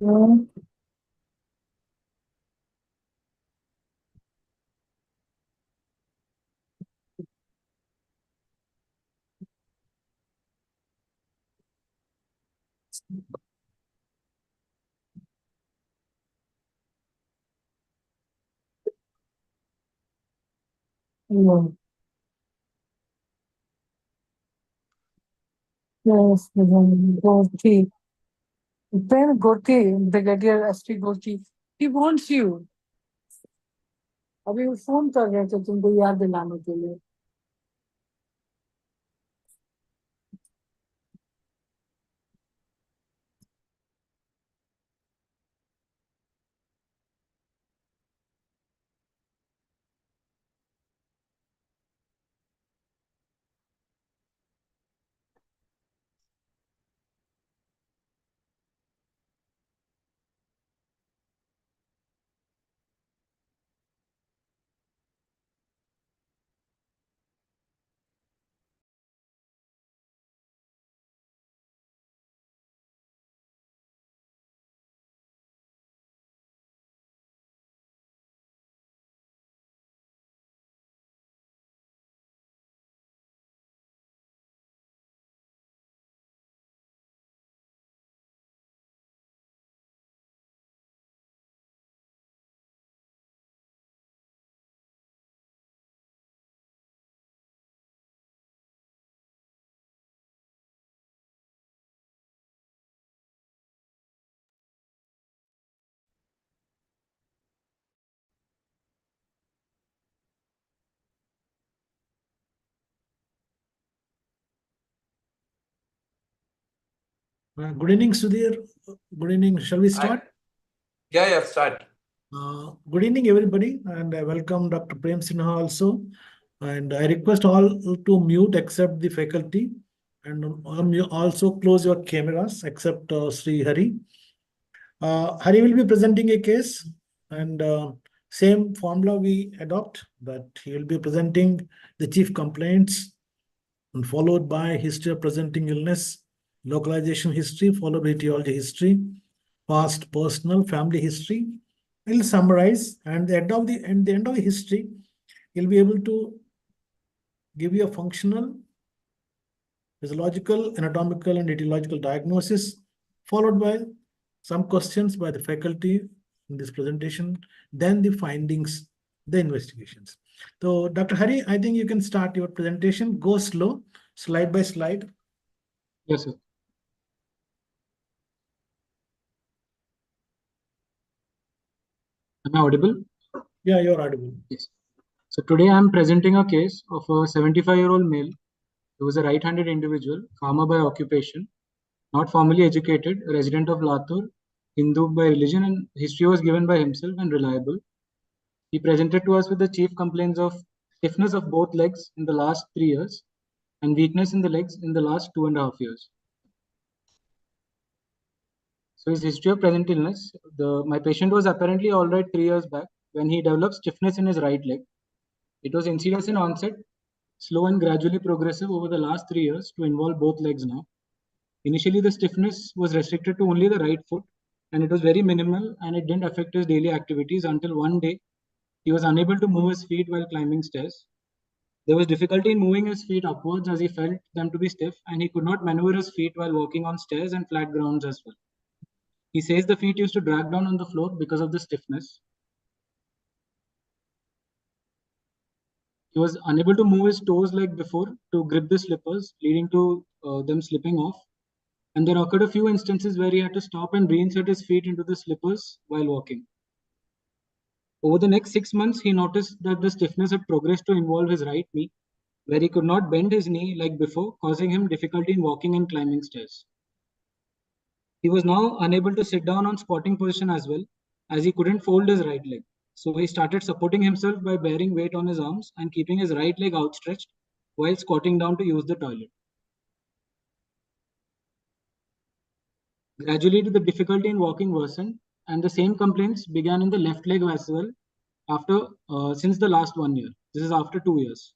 Mm. Mm. Yes, Gorthi. Then Gorthi, Brigadier S.P. Gorthi, he wants you. अभी वो phone कर रहे थे तुमको याद दिलाने के लिए. Good evening, Sudhir. Good evening. Shall we start? Yeah, start. Good evening, everybody, and I welcome Dr. Prem Sinha also. And I request all to mute except the faculty, and you also close your cameras except Sri Hari. Hari will be presenting a case, and same formula we adopt, that he will be presenting the chief complaints, and followed by history of presenting illness, localization history, followed by etiology history, past personal family history. He'll summarize, and at the end of the history, he'll be able to give you a functional, physiological, anatomical, and etiological diagnosis, followed by some questions by the faculty in this presentation, then the findings, the investigations. So, Dr. Hari, I think you can start your presentation. Go slow, slide by slide. Yes, sir. Am I audible? Yeah, you're audible. Yes. So today I am presenting a case of a 75-year-old male who was a right-handed individual, farmer by occupation, not formally educated, a resident of Latur, Hindu by religion, and history was given by himself and reliable. He presented to us with the chief complaints of stiffness of both legs in the last 3 years and weakness in the legs in the last 2.5 years. So his history of present illness, my patient was apparently all right 3 years back when he developed stiffness in his right leg. It was insidious in onset, slow and gradually progressive over the last 3 years to involve both legs now. Initially, the stiffness was restricted to only the right foot, and it was very minimal, and it didn't affect his daily activities until one day he was unable to move his feet while climbing stairs. There was difficulty in moving his feet upwards as he felt them to be stiff, and he could not maneuver his feet while walking on stairs and flat grounds as well. He says the feet used to drag down on the floor because of the stiffness. He was unable to move his toes like before to grip the slippers, leading to them slipping off. And there occurred a few instances where he had to stop and reinsert his feet into the slippers while walking. Over the next 6 months, he noticed that the stiffness had progressed to involve his right knee, where he could not bend his knee like before, causing him difficulty in walking and climbing stairs. He was now unable to sit down on squatting position as well, as he couldn't fold his right leg. So he started supporting himself by bearing weight on his arms and keeping his right leg outstretched while squatting down to use the toilet. Gradually, the difficulty in walking worsened, and the same complaints began in the left leg as well since the last 1 year. This is after 2 years.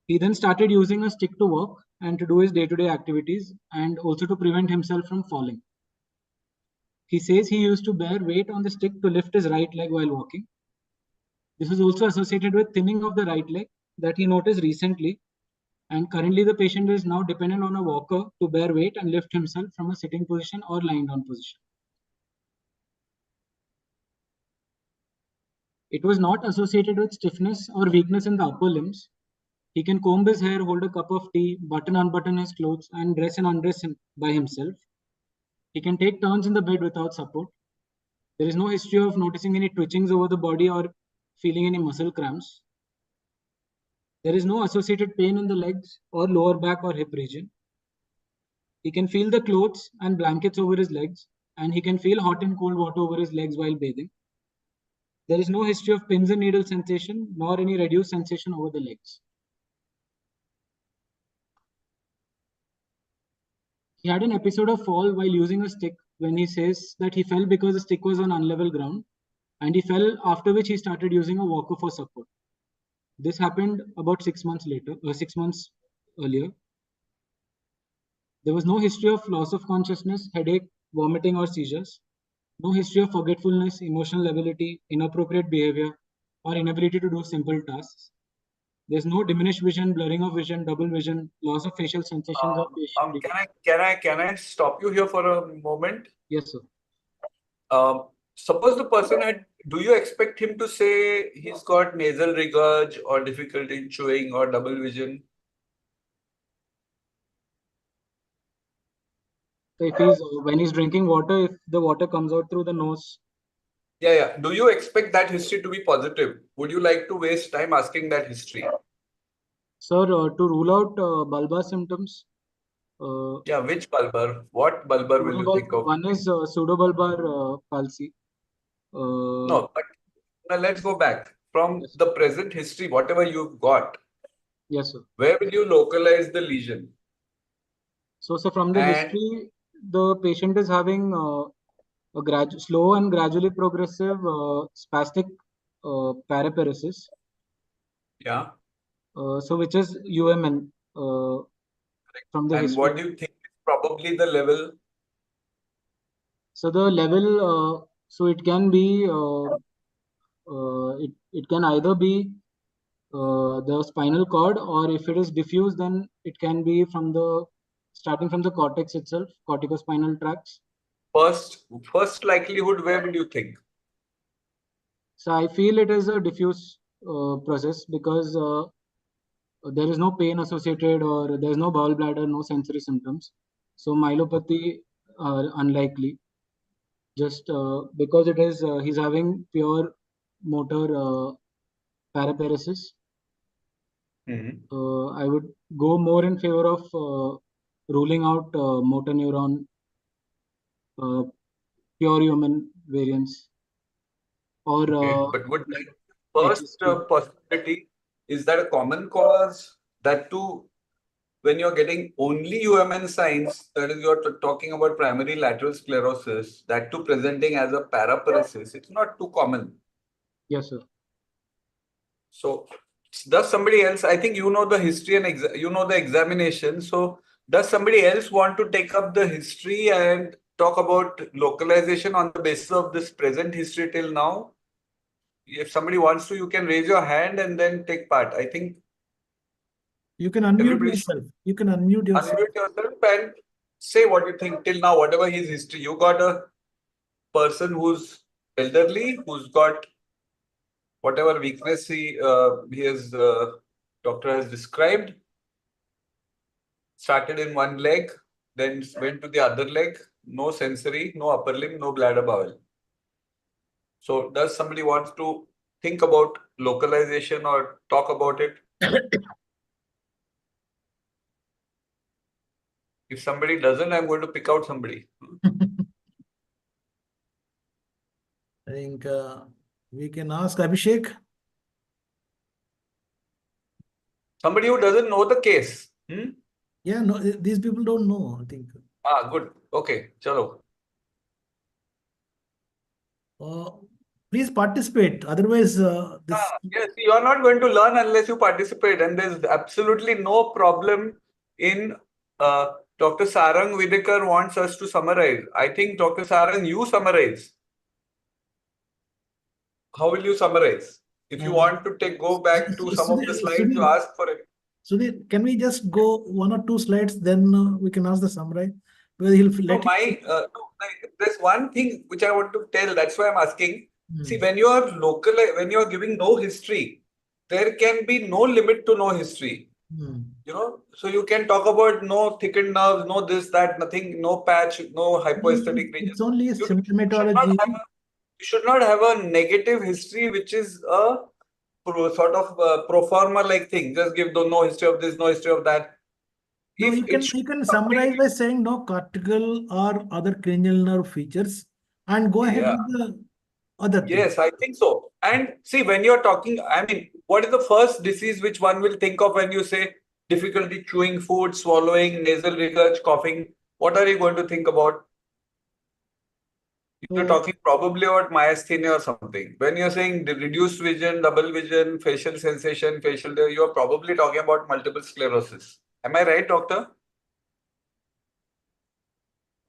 He then started using a stick to walk and to do his day-to-day activities, and also to prevent himself from falling. He says he used to bear weight on the stick to lift his right leg while walking. This is also associated with thinning of the right leg that he noticed recently, and currently the patient is now dependent on a walker to bear weight and lift himself from a sitting position or lying down position. It was not associated with stiffness or weakness in the upper limbs. He can comb his hair, hold a cup of tea, unbutton his clothes, and dress and undress him by himself. He can take turns in the bed without support. There is no history of noticing any twitchings over the body or feeling any muscle cramps. There is no associated pain in the legs or lower back or hip region. He can feel the clothes and blankets over his legs, and he can feel hot and cold water over his legs while bathing. There is no history of pins and needle sensation, nor any reduced sensation over the legs. He had an episode of fall while using a stick, when he says that he fell because the stick was on unlevel ground, and he fell, after which he started using a walker for support. This happened about 6 months earlier. There was no history of loss of consciousness, headache, vomiting, or seizures. No history of forgetfulness, emotional lability, inappropriate behavior, or inability to do simple tasks. There's no diminished vision, blurring of vision, double vision, loss of facial sensations or facial. Can I stop you here for a moment? Yes, sir. Suppose the person do you expect him to say he's got nasal regurg or difficulty in chewing or double vision? So if when he's drinking water, if the water comes out through the nose. Yeah. Do you expect that history to be positive? Would you like to waste time asking that history? Sir, to rule out bulbar symptoms. Yeah, which bulbar? What bulbar will you think of? One is pseudobulbar palsy. No, but now let's go back. From Yes. the present history, whatever you've got, Yes, sir. where will you localize the lesion? So, sir, from the history, the patient is having a slow and gradually progressive spastic paraparesis. Yeah. So, which is UMN from the And history. what do you think is probably the level? So the level, so it can be, it can either be the spinal cord, or if it is diffuse, then it can be starting from the cortex itself, corticospinal tracts. First likelihood, where will you think? So I feel it is a diffuse process, because there is no pain associated, or there is no bowel bladder, no sensory symptoms. So myelopathy are unlikely. Just because it is, he's having pure motor paraparesis. I would go more in favor of ruling out motor neuron pure human variants. Or but would that first HSP. possibility, is that a common cause? That too, when you're getting only UMN signs, that is, you're talking about primary lateral sclerosis, that too presenting as a paraparesis, it's not too common. Yes, sir. So, does somebody else, I think you know the history and you know the examination. So, does somebody else want to take up the history and talk about localization on the basis of this present history till now? If somebody wants to, you can raise your hand and then take part. I think You can unmute everybody yourself. You can unmute yourself. unmute yourself and say what you think till now, whatever his history. You got a person who's elderly, who's got whatever weakness doctor has described. Started in one leg, then went to the other leg. No sensory, no upper limb, no bladder bowel. So does somebody want to think about localization or talk about it? If somebody doesn't, I'm going to pick out somebody. I think we can ask Abhishek. Somebody who doesn't know the case. Yeah, no, these people don't know, I think. Good. Okay, chalo. Please participate. Otherwise, this. Yes, you are not going to learn unless you participate, and there's absolutely no problem in Dr. Sarang Vidikar wants us to summarize. I think Dr. Sarang, you summarize. How will you summarize? If you want to go back to some of the slides, you ask for it. Sudhir, can we just go one or two slides, then we can ask the summary? Because he'll let there's one thing which I want to tell. That's why I'm asking. See, when you are giving no history, there can be no limit to no history. So you can talk about no thickened nerves, no this, that, nothing, no patch, no hypoaesthetic region. It's only symptomatology. You should not have a negative history, which is a sort of pro forma like thing. Just give no history of this, no history of that. No, you can summarize by saying no cortical or other cranial nerve features and go ahead with the other thing. Yes, I think so. And see, when you're talking, I mean, what is the first disease which one will think of when you say difficulty chewing food, swallowing, nasal regurg, coughing? What are you going to think about? You're talking probably about myasthenia or something. When you're saying the reduced vision, double vision, facial sensation, you're probably talking about multiple sclerosis. Am I right, doctor?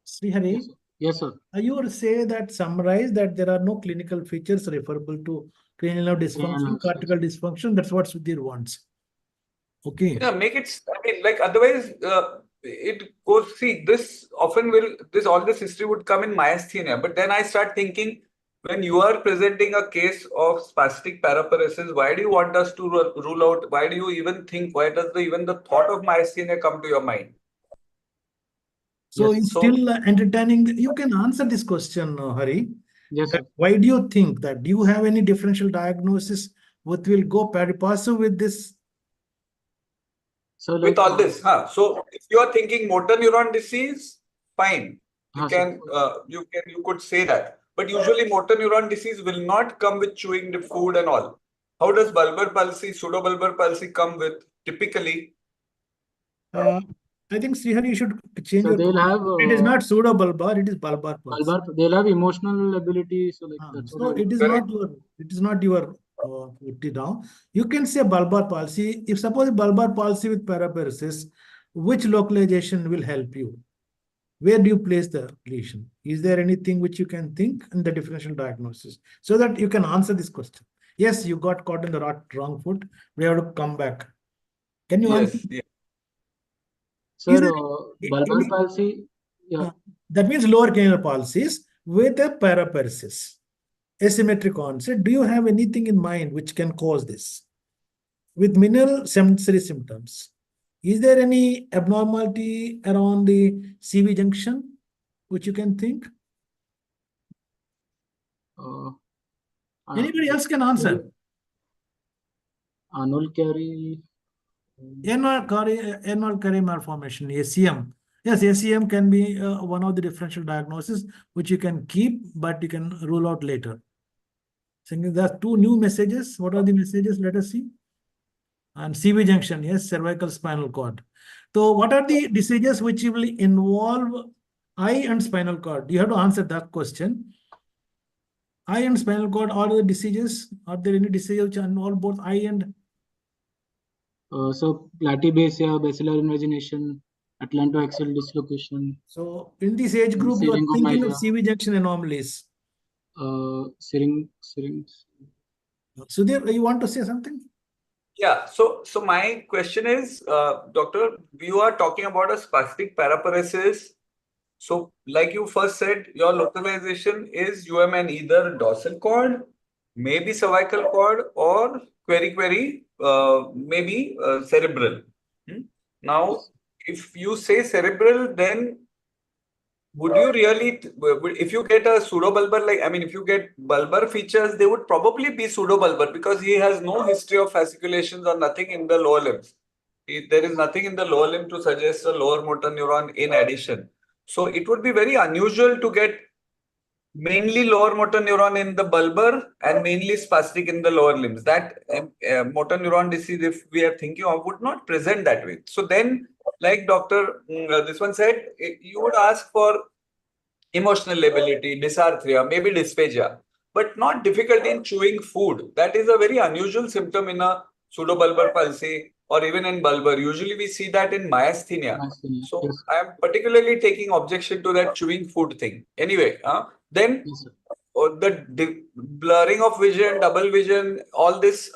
Srihari? Yes, sir. You would say that summarize that there are no clinical features referable to cranial nerve dysfunction, cortical dysfunction. That's what Sudhir wants. Okay. Yeah, make it, I mean, like otherwise it goes, see, all this history would come in myasthenia. But then I start thinking, when you are presenting a case of spastic paraparesis, why do you want us to rule out, why do you even think, why does even the thought of myasthenia come to your mind? So he's still entertaining. You can answer this question, Hari. Yes, sir. Why do you think that? Do you have any differential diagnosis what will go pari passu with this? So like, with all this, so if you are thinking motor neuron disease, fine. You could say that. But usually motor neuron disease will not come with chewing the food and all. How does bulbar palsy, pseudobulbar palsy come with typically? I think Srihari, you should change so your. It is not pseudobulbar, it is bulbar palsy. They'll have emotional ability. So like that's so it is not your. It is not your. Put it down. You can say bulbar palsy. If suppose bulbar palsy with paraparesis, which localization will help you? Where do you place the lesion? Is there anything which you can think in the differential diagnosis so that you can answer this question? Yes, you got caught in the wrong foot. We have to come back. Can you answer? Yeah. Sir, bulbar palsy. Yeah. That means lower cranial palsies with a paraparesis. Asymmetric onset. Do you have anything in mind which can cause this? With minimal sensory symptoms. Is there any abnormality around the CV junction which you can think? Anybody else can answer. Anal carry. Anal carry malformation, ACM. Yes, ACM can be one of the differential diagnoses which you can keep, but you can rule out later. So there are two new messages. What are the messages? Let us see. And CV junction, yes, cervical spinal cord. So what are the diseases which will involve eye and spinal cord? You have to answer that question. Eye and spinal cord are the diseases. Are there any diseases which involve both eye and? So platybasia, basilar invagination, atlantoaxial dislocation. So in this age group, you are thinking of CV junction anomalies. Sudhir, you want to say something? Yeah. So my question is, doctor, you are talking about a spastic paraparesis So, like you first said, your localization is either dorsal cord, maybe cervical cord, or query, maybe cerebral. Now, if you say cerebral, then would you really, if you get a pseudobulbar, if you get bulbar features, they would probably be pseudobulbar because he has no history of fasciculations or nothing in the lower limbs. There is nothing in the lower limb to suggest a lower motor neuron in addition. So it would be very unusual to get mainly lower motor neuron in the bulbar and mainly spastic in the lower limbs. That motor neuron disease, if we are thinking of, would not present that way. So then, like Dr. This one said, you would ask for emotional lability, dysarthria, maybe dysphagia, but not difficulty in chewing food. That is a very unusual symptom in a pseudobulbar palsy or even in bulbar. Usually we see that in myasthenia. So Yes. I am particularly taking objection to that chewing food thing. Anyway, then Yes, sir. the blurring of vision, double vision, all this,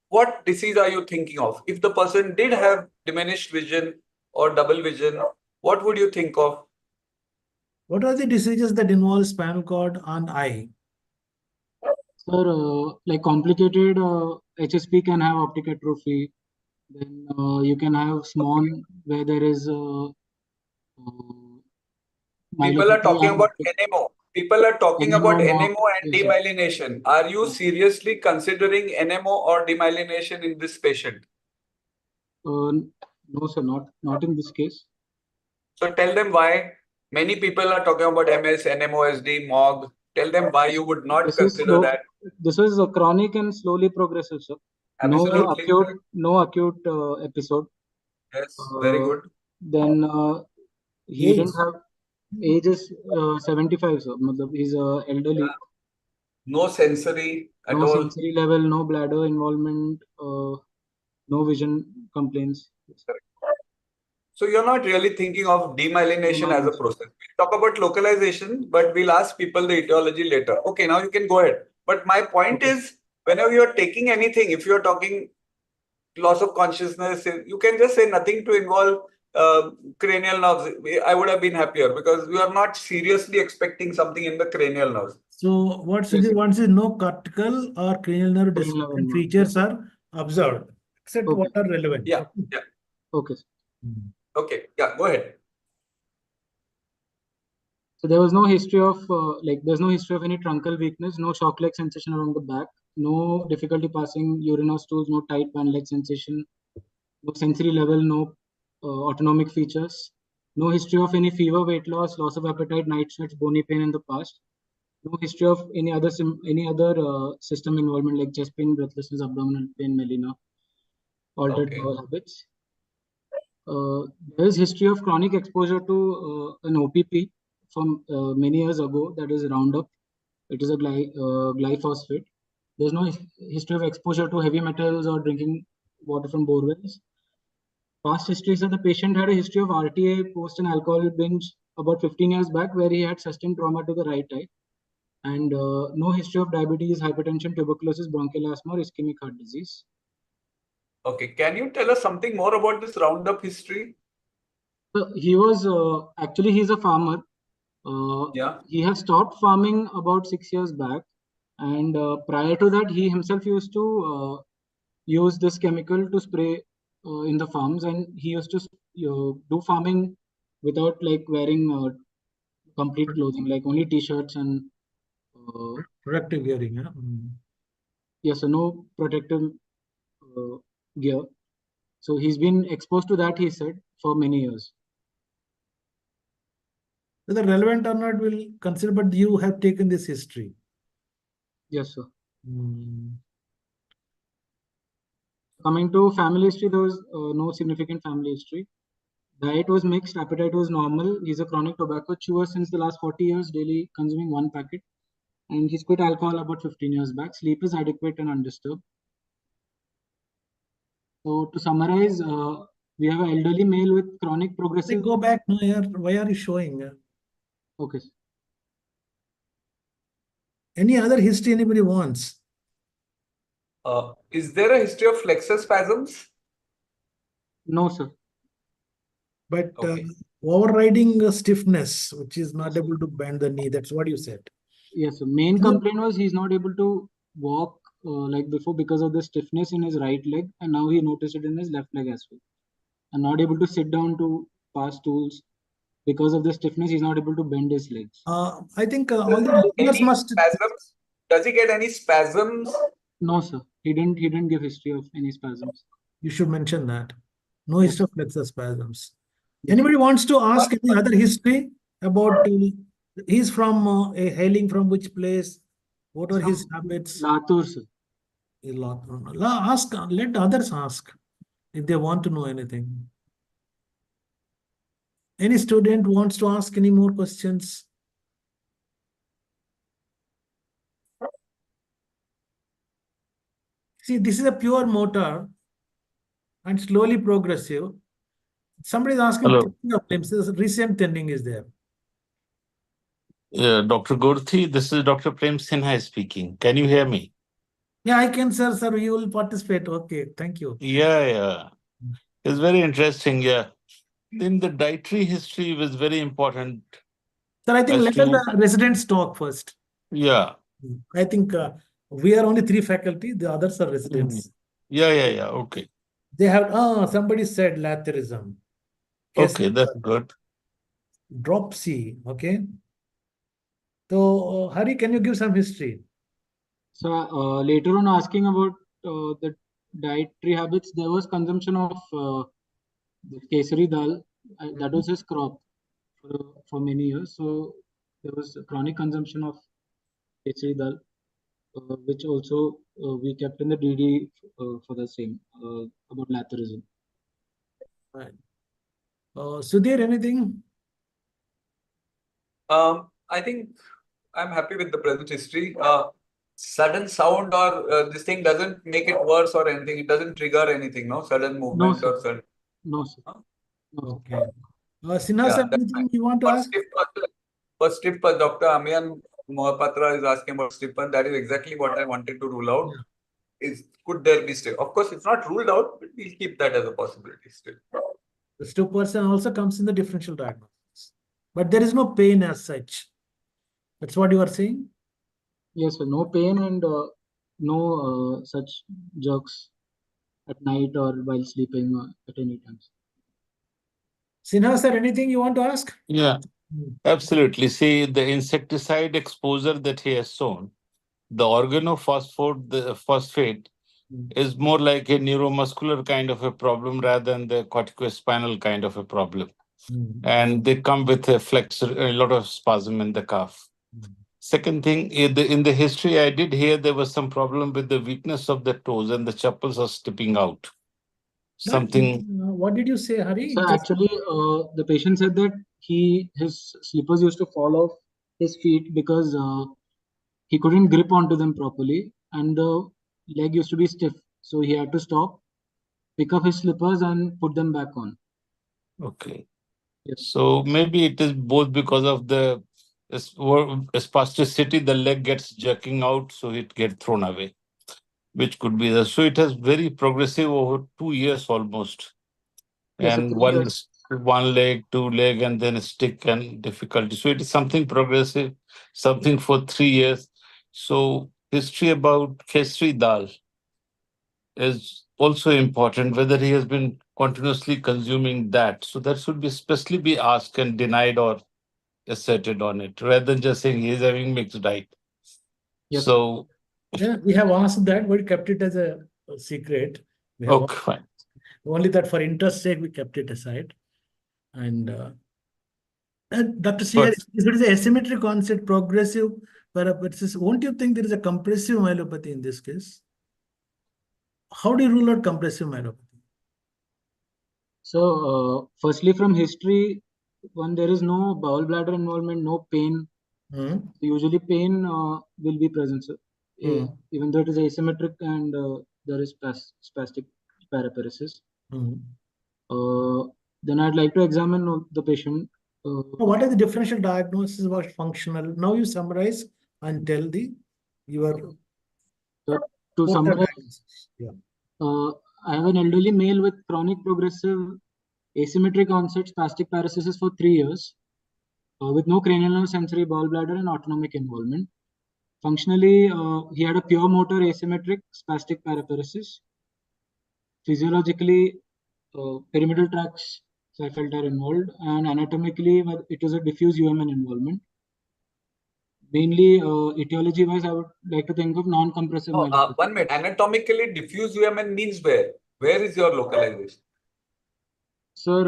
what disease are you thinking of? If the person did have diminished vision or double vision, what would you think of? What are the diseases that involve spinal cord and eye? Sir, like complicated HSP can have optic atrophy. Then you can have SMON where there is People are myelopathy talking and about NMO. People are talking about NMO. NMO and Yes, sir. demyelination. Are you seriously considering NMO or demyelination in this patient? No, sir, not in this case. So tell them why. Many people are talking about MS, NMOSD, MOG. Tell them why you would not This is consider slow. that. This is a chronic and slowly progressive, sir. Absolutely. No acute episode. Yes, very good. Then he Age. didn't have age is 75, sir. He's elderly. No sensory at No all. sensory level, no bladder involvement, no vision complaints. So you're not really thinking of demyelination No, as a sir. process. We'll talk about localization, but we'll ask people the etiology later. Okay, now you can go ahead. But my point is, whenever you're taking anything, if you're talking loss of consciousness, you can just say nothing to involve cranial nerves. I would have been happier because we are not seriously expecting something in the cranial nerves. So what Sudhir wants is no cortical or cranial nerve Cranial dysfunction nerve, features are observed, except Okay. what are relevant. Yeah. Okay. Okay, yeah, go ahead. So there was no history of there's no history of any truncal weakness, no shock-like sensation along the back, no difficulty passing urine or stools, no tight band-like sensation, no sensory level, no autonomic features, no history of any fever, weight loss, loss of appetite, night sweats, bony pain in the past, no history of any other system involvement like chest pain, breathlessness, abdominal pain, melena, altered Okay. bowel habits. There is history of chronic exposure to an OPP from many years ago, that is Roundup. It is a glyphosate. There's no history of exposure to heavy metals or drinking water from bore wells. Past history said the patient had a history of RTA post an alcohol binge about 15 years back, where he had sustained trauma to the right eye, and no history of diabetes, hypertension, tuberculosis, bronchial asthma, or ischemic heart disease. Okay, can you tell us something more about this Roundup history? So he was actually he's a farmer. Yeah. He has stopped farming about 6 years back, and prior to that, he himself used to use this chemical to spray in the farms, and he used to do farming without like wearing complete clothing, like only t-shirts and Protective gearing. Yeah? yes, so no protective gear. So he's been exposed to that, he said, for many years. Whether relevant or not, we'll consider, but you have taken this history. Yes, sir. Hmm. Coming to family history, there was no significant family history. Diet was mixed, appetite was normal. He's a chronic tobacco chewer since the last 40 years, daily consuming 1 packet. And he's quit alcohol about 15 years back. Sleep is adequate and undisturbed. So to summarize, we have an elderly male with chronic progressive. Go back. No, why are you showing? Okay. Any other history anybody wants? Is there a history of flexor spasms? No, sir. But Okay. overriding stiffness, which is not able to bend the knee. That's what you said. Yes, so main complaint was he's not able to walk like before because of the stiffness in his right leg, and now he noticed it in his left leg as well. And not able to sit down to pass tools because of the stiffness. He's not able to bend his legs. I think all Does he the get listeners any must. spasms? Does he get any spasms? No, sir. He didn't give history of any spasms. You should mention that. No Yes. history of flexor spasms. Yes. Anybody wants to ask any other history about he's from hailing from which place? What are his habits? Latur, sir. Ask, let others ask if they want to know anything. Any student wants to ask any more questions? See, this is a pure motor and slowly progressive. Somebody is asking Hello. thinning of limbs. This recent thinning is there. Dr. Gorthi, this is Dr. Prem Sinha speaking. Can you hear me? Yeah, I can, sir. Sir, you will participate. Okay, thank you. Yeah. It's very interesting. Yeah. In the dietary history was very important. Sir, I think As let to- the residents talk first. Yeah. I think we are only 3 faculty. The others are residents. Yeah. Okay. They have, somebody said laterism. Okay, that's good. Dropsy. Okay. So, Hari, can you give some history? So later on, asking about the dietary habits, there was consumption of the kesari dal. That was his crop for many years. So there was a chronic consumption of kesari dal, which also we kept in the DD for the same about laterism. Right. Sudhir, anything? I think I'm happy with the present history. Sudden sound or this thing doesn't make it worse or anything. It doesn't trigger anything, no? Sudden movement sir. or sudden. No, sir. Huh? No, sir. Okay. Sinha, Yeah, sir, that's anything fine. you want to ask? For stiff, Dr. Amian Mohapatra is asking about stiff. That is exactly what I wanted to rule out. Could there be stiff? Of course, it's not ruled out, but we'll keep that as a possibility still. The stiff person also comes in the differential diagnosis. But there is no pain as such. That's what you are saying? Yes, sir. No pain and no such jerks at night or while sleeping at any time. Sinha, sir, anything you want to ask? Yeah, absolutely. See, the insecticide exposure that he has shown, the organophosphate is more like a neuromuscular kind of a problem rather than the corticospinal kind of a problem. And they come with a lot of spasm in the calf. Second thing, in the history I did hear there was some problem with the weakness of the toes and the chappals are slipping out. Something. What did you say, Hari? So actually, the patient said that his slippers used to fall off his feet because he couldn't grip onto them properly, and the leg used to be stiff. So he had to stop, pick up his slippers, and put them back on. Okay. Yes. So maybe it is both because of the spasticity, the leg gets jerking out, so it gets thrown away, which could be so it has very progressive over 2 years almost. Yes, And 3 years. one leg, 2 leg, and then a stick and difficulty. So it is something progressive, something for 3 years. So history about Kesri Dal is also important, whether he has been continuously consuming that. So that should be especially be asked and denied or asserted on it, rather than just saying he's having mixed diet. Yes. So yeah, we have asked that, but kept it as a secret. We have okay, fine. only that for interest sake, we kept it aside. And Dr. Sudhir, if it is a asymmetric onset, progressive paraparesis, won't you think there is a compressive myelopathy in this case? How do you rule out compressive myelopathy? So, firstly, from history, when there is no bowel bladder involvement, no pain, usually pain will be present, sir. Even though it is asymmetric and there is spastic paraparesis. Then I'd like to examine the patient. What is the differential diagnosis about functional? Now you summarize and tell your to summarize, yeah. I have an elderly male with chronic progressive asymmetric onset spastic paralysis for 3 years with no cranial nerve, sensory, gallbladder, and autonomic involvement. Functionally, he had a pure motor asymmetric spastic paraparesis. Physiologically, pyramidal tracts I felt are involved, and anatomically, it was a diffuse UMN involvement. Mainly, etiology-wise, I would like to think of non-compressive myelopathy. 1 minute. Anatomically, diffuse UMN means where? Where is your localization? Sir,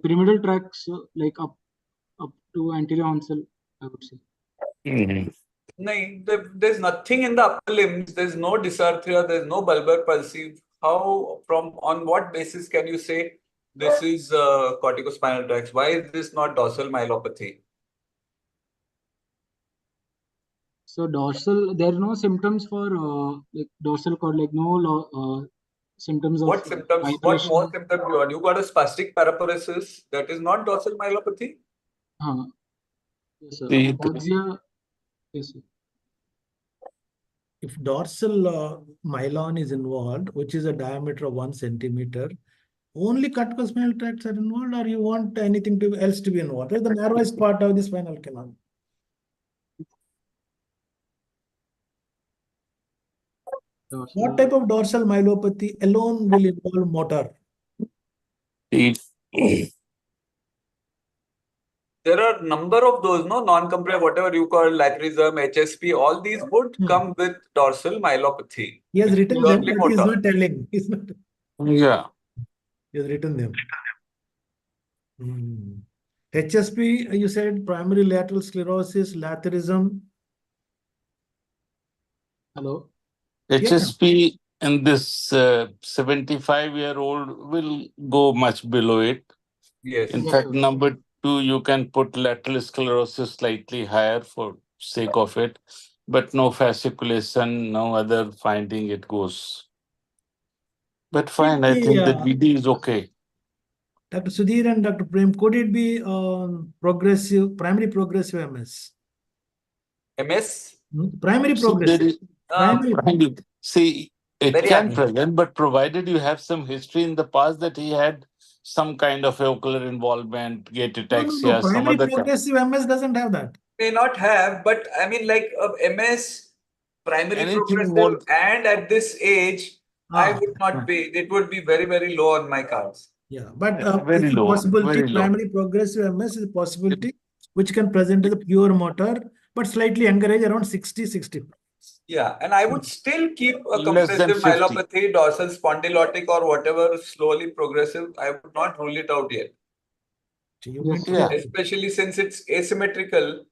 pyramidal tracts like up to anterior onsel, I would say. Mhm. No, there's nothing in the upper limbs. There's no dysarthria. There's no bulbar palsy. How, on what basis can you say this is corticospinal tracts? Why is this not dorsal myelopathy? So dorsal, there are no symptoms for like dorsal cord, like no symptoms of What symptoms? What vibration. more symptoms you want? You got a spastic paraparesis. That is not dorsal myelopathy. Yes, sir. The- Ataxia, yes, sir. If dorsal myelon is involved, which is a diameter of 1 centimeter, only corticospinal tracts are involved, or you want anything else to be involved? What is the narrowest part of the spinal canal? Dorsal. What type of dorsal myelopathy alone will involve motor? the- There are number of those, no, non-compressive, whatever you call laterism, HSP, all these would come with dorsal myelopathy. He has which is written them, purely but he is motor. not telling. He's not. Yeah. He has written them. HSP, you said primary lateral sclerosis, laterism. Hello. HSP in this 75-year-old will go much below it. Yes. In Yes, fact, sir. number 2, you can put lateral sclerosis slightly higher for sake of it, but no fasciculation, no other finding it goes. But fine, I think the DD is okay. Dr. Sudhir and Dr. Prem, could it be primary progressive MS? MS? Primary See, there progressive. is Primary. see, it Very can unusual. present, but provided you have some history in the past that he had some kind of ocular involvement, gait No, ataxia, some primary other kind. progressive MS doesn't have that. May not have, but I mean, like MS, primary Anything progressive, more. and at this age, I would not be. It would be very, very low on my cards. Yeah, but Very it's a low, possibility. very low. Primary progressive MS is a possibility which can present as a pure motor, but slightly younger age, around 60, 60. Yeah, and I would still keep a Less than compressive 50. myelopathy, dorsal spondylotic, or whatever slowly progressive. I would not rule it out yet. You Yes, mean Yeah. Especially since it's asymmetrical,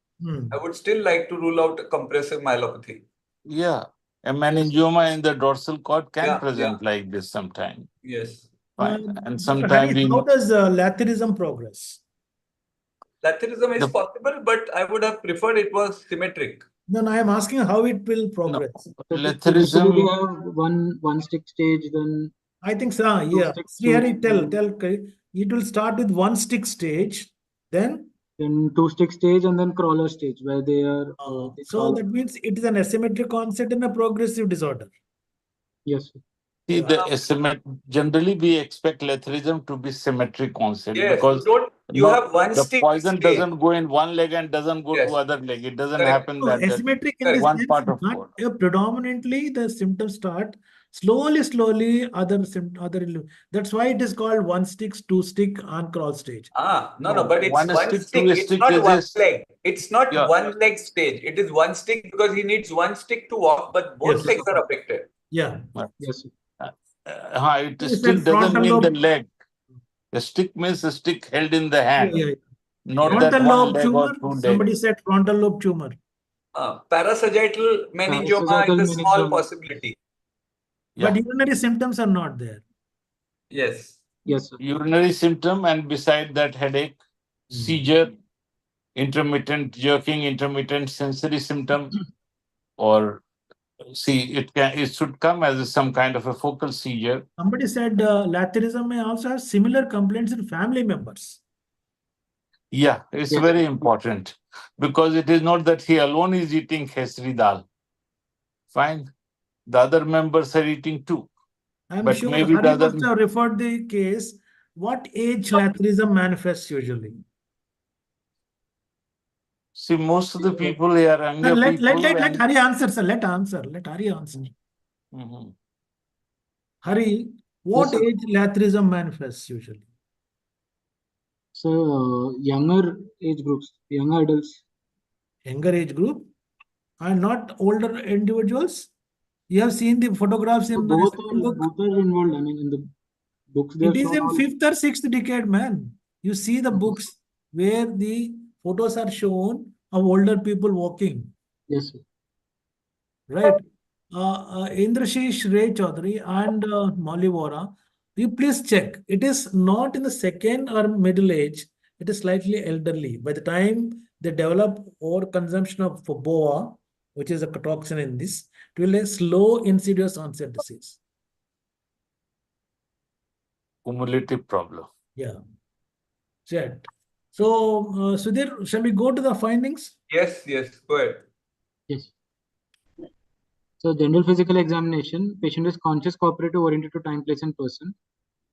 I would still like to rule out a compressive myelopathy. Yeah, a meningioma in the dorsal cord can Yeah, present yeah. like this sometime. Yes. Fine. And Dr. sometimes Harris, we how does laterism progress? Laterism is The- possible, but I would have preferred it was symmetric. No, I am asking how it will progress. So typically Laterism, we have one stick stage, then I think so. Yeah. sticks, Srihari, two- tell. It will start with one stick stage, then. then 2 stick stage, and then crawler stage, where they are. they So crawl. that means it is an asymmetric onset in a progressive disorder. Yes, sir. see generally we expect laterism to be symmetric onset Yes, because you have one the stick poison stage. doesn't go in one leg and doesn't go Yes. to other leg. It doesn't Correct. happen So that asymmetric in this one sense, part of not cord. predominantly the symptoms start slowly. That's why it is called one stick, two stick, on crawl stage. No, but it's One one stick, stick. two It's stick not is one this. leg. It's not Yeah. one leg stage. It is one stick because he needs one stick to walk, but both Yes. legs are affected. Yeah. Yes, sir. It You still said doesn't frontal mean the lobe. leg. The stick means the stick held in the hand, Yeah. not Frontal that one lobe leg tumor. or 2 legs. Somebody said frontal lobe tumor. Parasagittal meningioma Parasagittal is a small meningioma. possibility. But Yeah. urinary symptoms are not there. Yes. Yes, sir. Urinary symptom, and beside that headache, seizure, intermittent jerking, intermittent sensory symptom, or it should come as some kind of a focal seizure. Somebody said laterism may also have similar complaints in family members. Yeah, it's Yes. very important because it is not that he alone is eating khesri dal. Fine. The other members are eating too. I'm But sure maybe the Hari other- must have referred the case what age lathyrism manifests usually? See, most of the people here are younger Let people. let Hari answer, sir. Let Hari answer. Mhm. Hari, what sir. age lathyrism manifests usually? So younger age groups, younger adults. Younger age group and not older individuals? You have seen the photographs So in the second book? both are involved. I mean, in the books they It have is shown in all. fifth or sixth decade, man. You see the books where the photos are shown of older people walking, Yes, sir. right? Indrashish Ray Chaudhary and Molly Vora, you please check. It is not in the second or middle age. It is slightly elderly. By the time they develop over consumption of BOA, which is a toxin in this, it will a slow insidious onset disease. Cumulative problem. Yeah. Checked. So, Sudhir, shall we go to the findings? Yes, go ahead. Yes. So general physical examination, patient is conscious, cooperative, oriented to time, place, and person.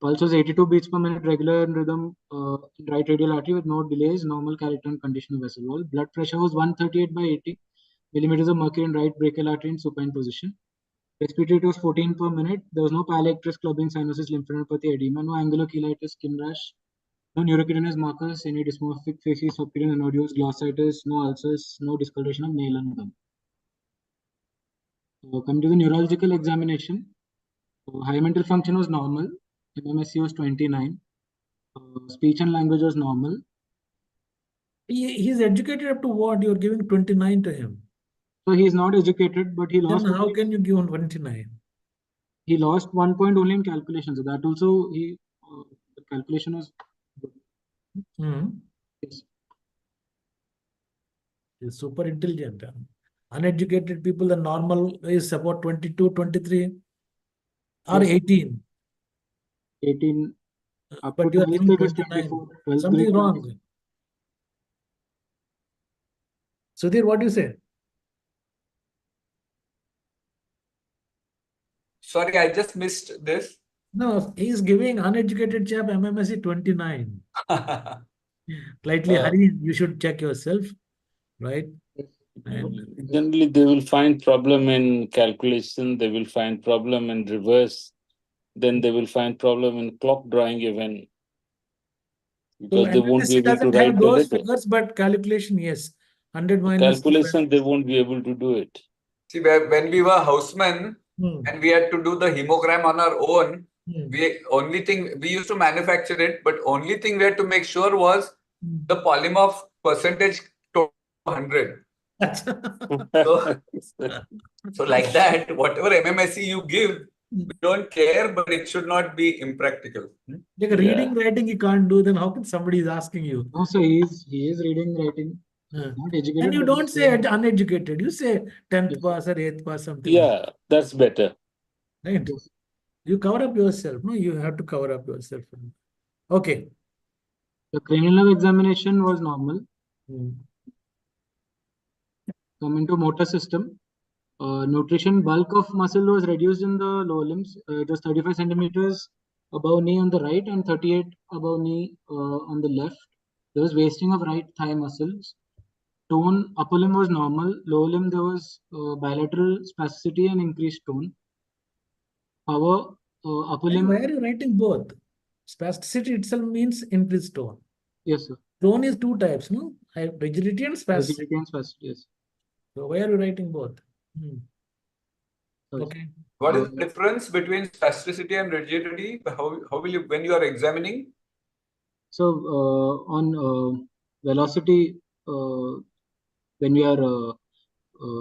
Pulse was 82 beats per minute, regular in rhythm, in right radial artery with no delays, normal character and condition of vessel wall. Blood pressure was 138 by 80 millimeters of mercury in right brachial artery in supine position. Respiratory rate was 14 per minute. There was no pyelectrus, clubbing, cyanosis, lymphadenopathy, edema, no angular cheilitis, skin rash, no neurocutaneous markers, any dysmorphic facies, subcutaneous nodules, glossitis, no ulcers, no discoloration of nail and gum. Coming to the neurological examination, high mental function was normal. MMSC was 29. Speech and language was normal. He's educated up to what? You're giving 29 to him. So he is not educated, but he lost. Then how can you give 29? He lost 1 point only in calculation. So that also the calculation was good. Yes. He's super intelligent. Uneducated people, the normal is about 22, 23 or Yes. 18. 18. Up to But you are 12th giving grade is 29. 24. 12th Something grade wrong. Sudhir, what do you say? Sorry, I just missed this. No, he's giving uneducated chap MMSC 29. Slightly Hari, you should check yourself, right? And Generally, they will find problem in calculation. They will find problem in reverse. Then they will find problem in clock drawing even. so Because they won't be MMSC able to doesn't write have the those letter. figures, but calculation, yes. 100 minus Calculation, they won't be able to do it. See, when we were housemen and we had to do the hemogram on our own, we used to manufacture it, but only thing we had to make sure was the polymorph percentage to 100. So like that, whatever MMSC you give, we don't care, but it should not be impractical. Like reading, writing, you can't do, then how can somebody is asking you? No, so he is reading, writing. Not educated. And you don't say uneducated, you say 10th pass or 8th pass, something. Yeah, that's better. Right? Yes. You cover up yourself. No, you have to cover up yourself. Okay. The cranial nerve examination was normal. Coming to motor system, nutrition bulk of muscle was reduced in the lower limbs. It was 35 centimeters above knee on the right and 38 above knee on the left. There was wasting of right thigh muscles. Tone, upper limb was normal. Lower limb, there was bilateral spasticity and increased tone. Power, upper limb. Why are you writing both? Spasticity itself means increased tone. Yes, sir. Tone is two types, no? Rigidity and spasticity. Rigidity and spasticity, yes. So why are you writing both? Okay. What is the difference between spasticity and rigidity? How will you, when you are examining? So on velocity, when we are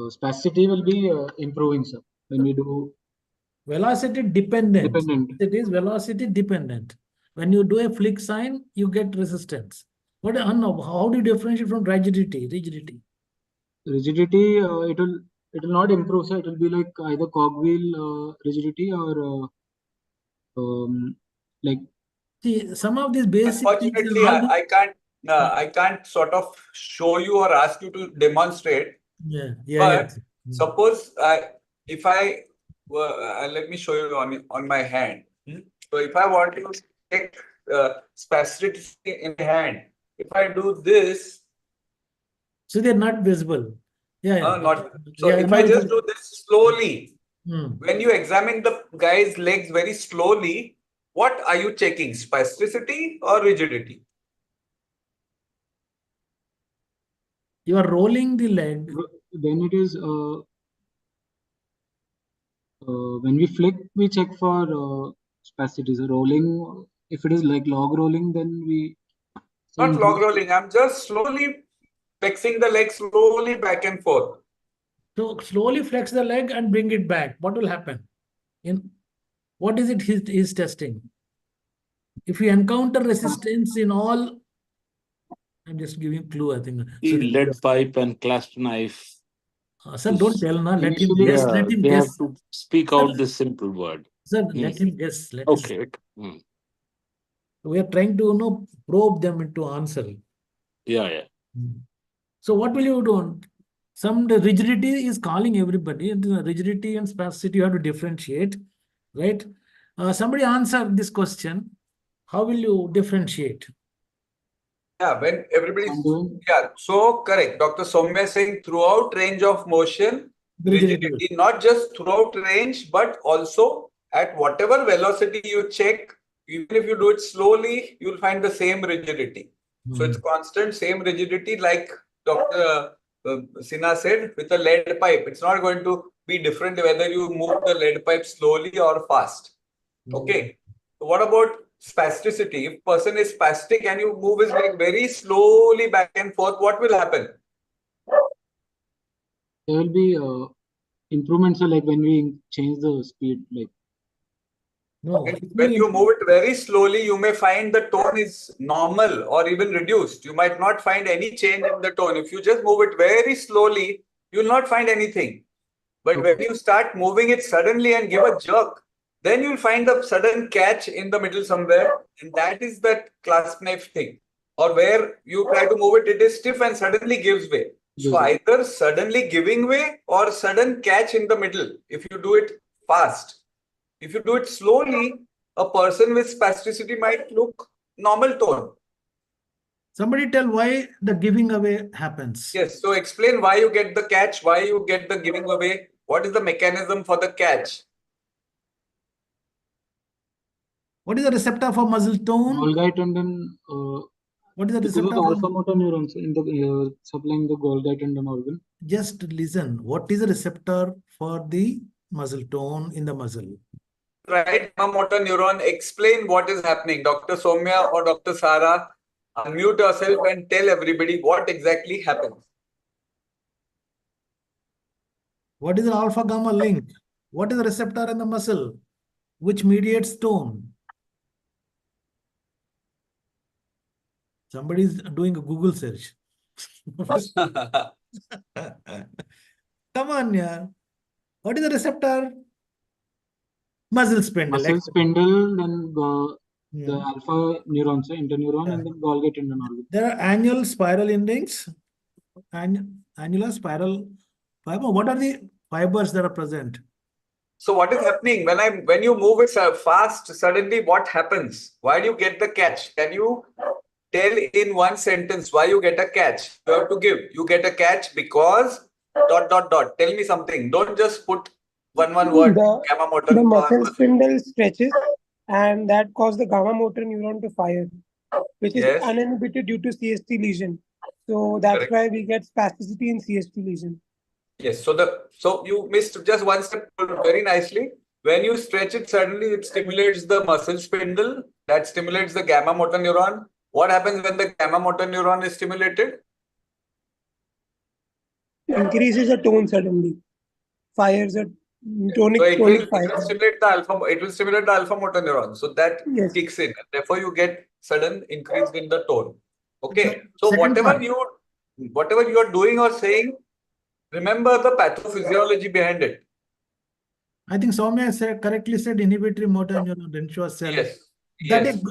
spasticity will be improving, sir. When we do velocity dependent. Dependent. It is velocity dependent. When you do a flick sign, you get resistance. How do you differentiate from rigidity? Rigidity, it will not improve, sir. It will be like either cogwheel rigidity or like. See, some of these basic Unfortunately, I can't sort of show you or ask you to demonstrate. But suppose if I let me show you on my hand. So if I want to take spasticity in my hand. If I do this, So they're not visible. Yeah. not so. Yeah, if no, I it just is- do this slowly, Hmm. when you examine the guy's legs very slowly, what are you checking? Spasticity or rigidity? You are rolling the leg. Then it is when we flick, we check for spasticity. So rolling, if it is like log rolling, then we say Not log rolling. I'm just slowly flexing the leg slowly back and forth. So slowly flex the leg and bring it back. What will happen? In what is it he's testing? If you encounter resistance in all, I'm just giving clue, I think. The So, lead pipe and clasp knife. sir, don't tell now. Let him Initially, guess. Yeah, Let him they guess. have to speak out this simple word. Sir, Hmm. let him guess. Let him. Okay. Hmm. We are trying to probe them into answer. Yeah. So what will you do? The rigidity is calling everybody. The rigidity and spasticity you have to differentiate, right? Somebody answer this question. How will you differentiate? Yeah, when everybody's I'm doing. yeah, so correct. Dr. Soumya is saying throughout range of motion, rigidity, not just throughout range, but also at whatever velocity you check, even if you do it slowly, you'll find the same rigidity. So it's constant, same rigidity, like Dr. Sinha said, with a lead pipe. It's not going to be different whether you move the lead pipe slowly or fast. Okay. So what about spasticity? If person is spastic and you move his leg very slowly back and forth, what will happen? There will be improvements. So like when we change the speed, like No. When you move it very slowly, you may find the tone is normal or even reduced. You might not find any change in the tone. If you just move it very slowly, you will not find anything. But when you start moving it suddenly and give a jerk, then you'll find a sudden catch in the middle somewhere. And that is that clasp knife thing. Or where you try to move it, it is stiff and suddenly gives way. So either suddenly giving way or sudden catch in the middle if you do it fast. If you do it slowly, a person with spasticity might look normal tone. Somebody tell why the giving away happens. Yes, so explain why you get the catch, why you get the giving away. What is the mechanism for the catch? What is the receptor for muscle tone? Golgi tendon. What is the Because receptor of for alpha motor neurons in the supplying the Golgi tendon organ. Just listen. What is the receptor for the muscle tone in the muscle? Right, gamma motor neuron. Explain what is happening. Dr. Soumya or Dr. Sara, unmute yourself and tell everybody what exactly happens. What is the alpha gamma link? What is the receptor in the muscle which mediates tone? Somebody is doing a Google search. Come on, yeah. What is the receptor? Muscle spindle. Muscle spindle, then the alpha neurons, interneuron, and then Golgi tendon organ. There are annual spiral endings. Annular spiral fiber. What are the fibers that are present? So what is happening when you move it fast, suddenly what happens? Why do you get the catch? Can you tell in one sentence why you get a catch? You have to give. You get a catch because ... Tell me something. Don't just put one word. Gamma motor. The muscle spindle stretches, and that causes the gamma motor neuron to fire, which is uninhibited due to CST lesion. So that's why we get spasticity in CST lesion. Yes. So you missed just one step very nicely. When you stretch it, suddenly it stimulates the muscle spindle. That stimulates the gamma motor neuron. What happens when the gamma motor neuron is stimulated? Increases the tone suddenly. Fires a tonic. So it will stimulate the alpha motor neuron. So that kicks in. And therefore, you get sudden increase in the tone. Okay. So whatever you are doing or saying, remember the pathophysiology behind it. I think Soumya correctly said inhibitory motor neuron Renshaw cell. Yes.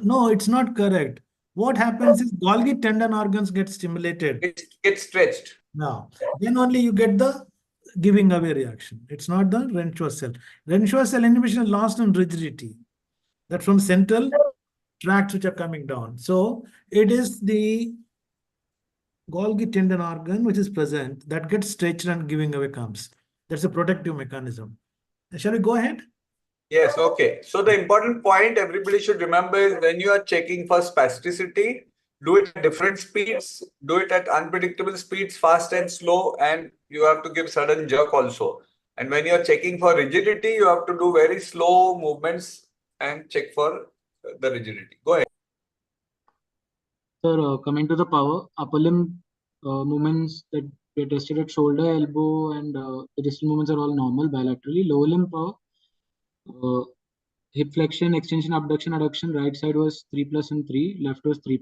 No, it's not correct. What happens is Golgi tendon organs get stimulated. It gets stretched. Now, then only you get the giving away reaction. It's not the Renshaw cell. Renshaw cell inhibition is lost in rigidity. That from central tracts which are coming down. So it is the Golgi tendon organ which is present that gets stretched and giving away comes. That's a protective mechanism. Shall we go ahead? Yes, okay. So the important point everybody should remember is when you are checking for spasticity, do it at different speeds, do it at unpredictable speeds, fast and slow, and you have to give sudden jerk also. And when you are checking for rigidity, you have to do very slow movements and check for the rigidity. Go ahead. Sir, coming to the power, upper limb movements that we tested at shoulder, elbow, and the distal movements are all normal bilaterally. Lower limb power, hip flexion, extension, abduction, adduction. Right side was 3+ and 3. Left was 3+.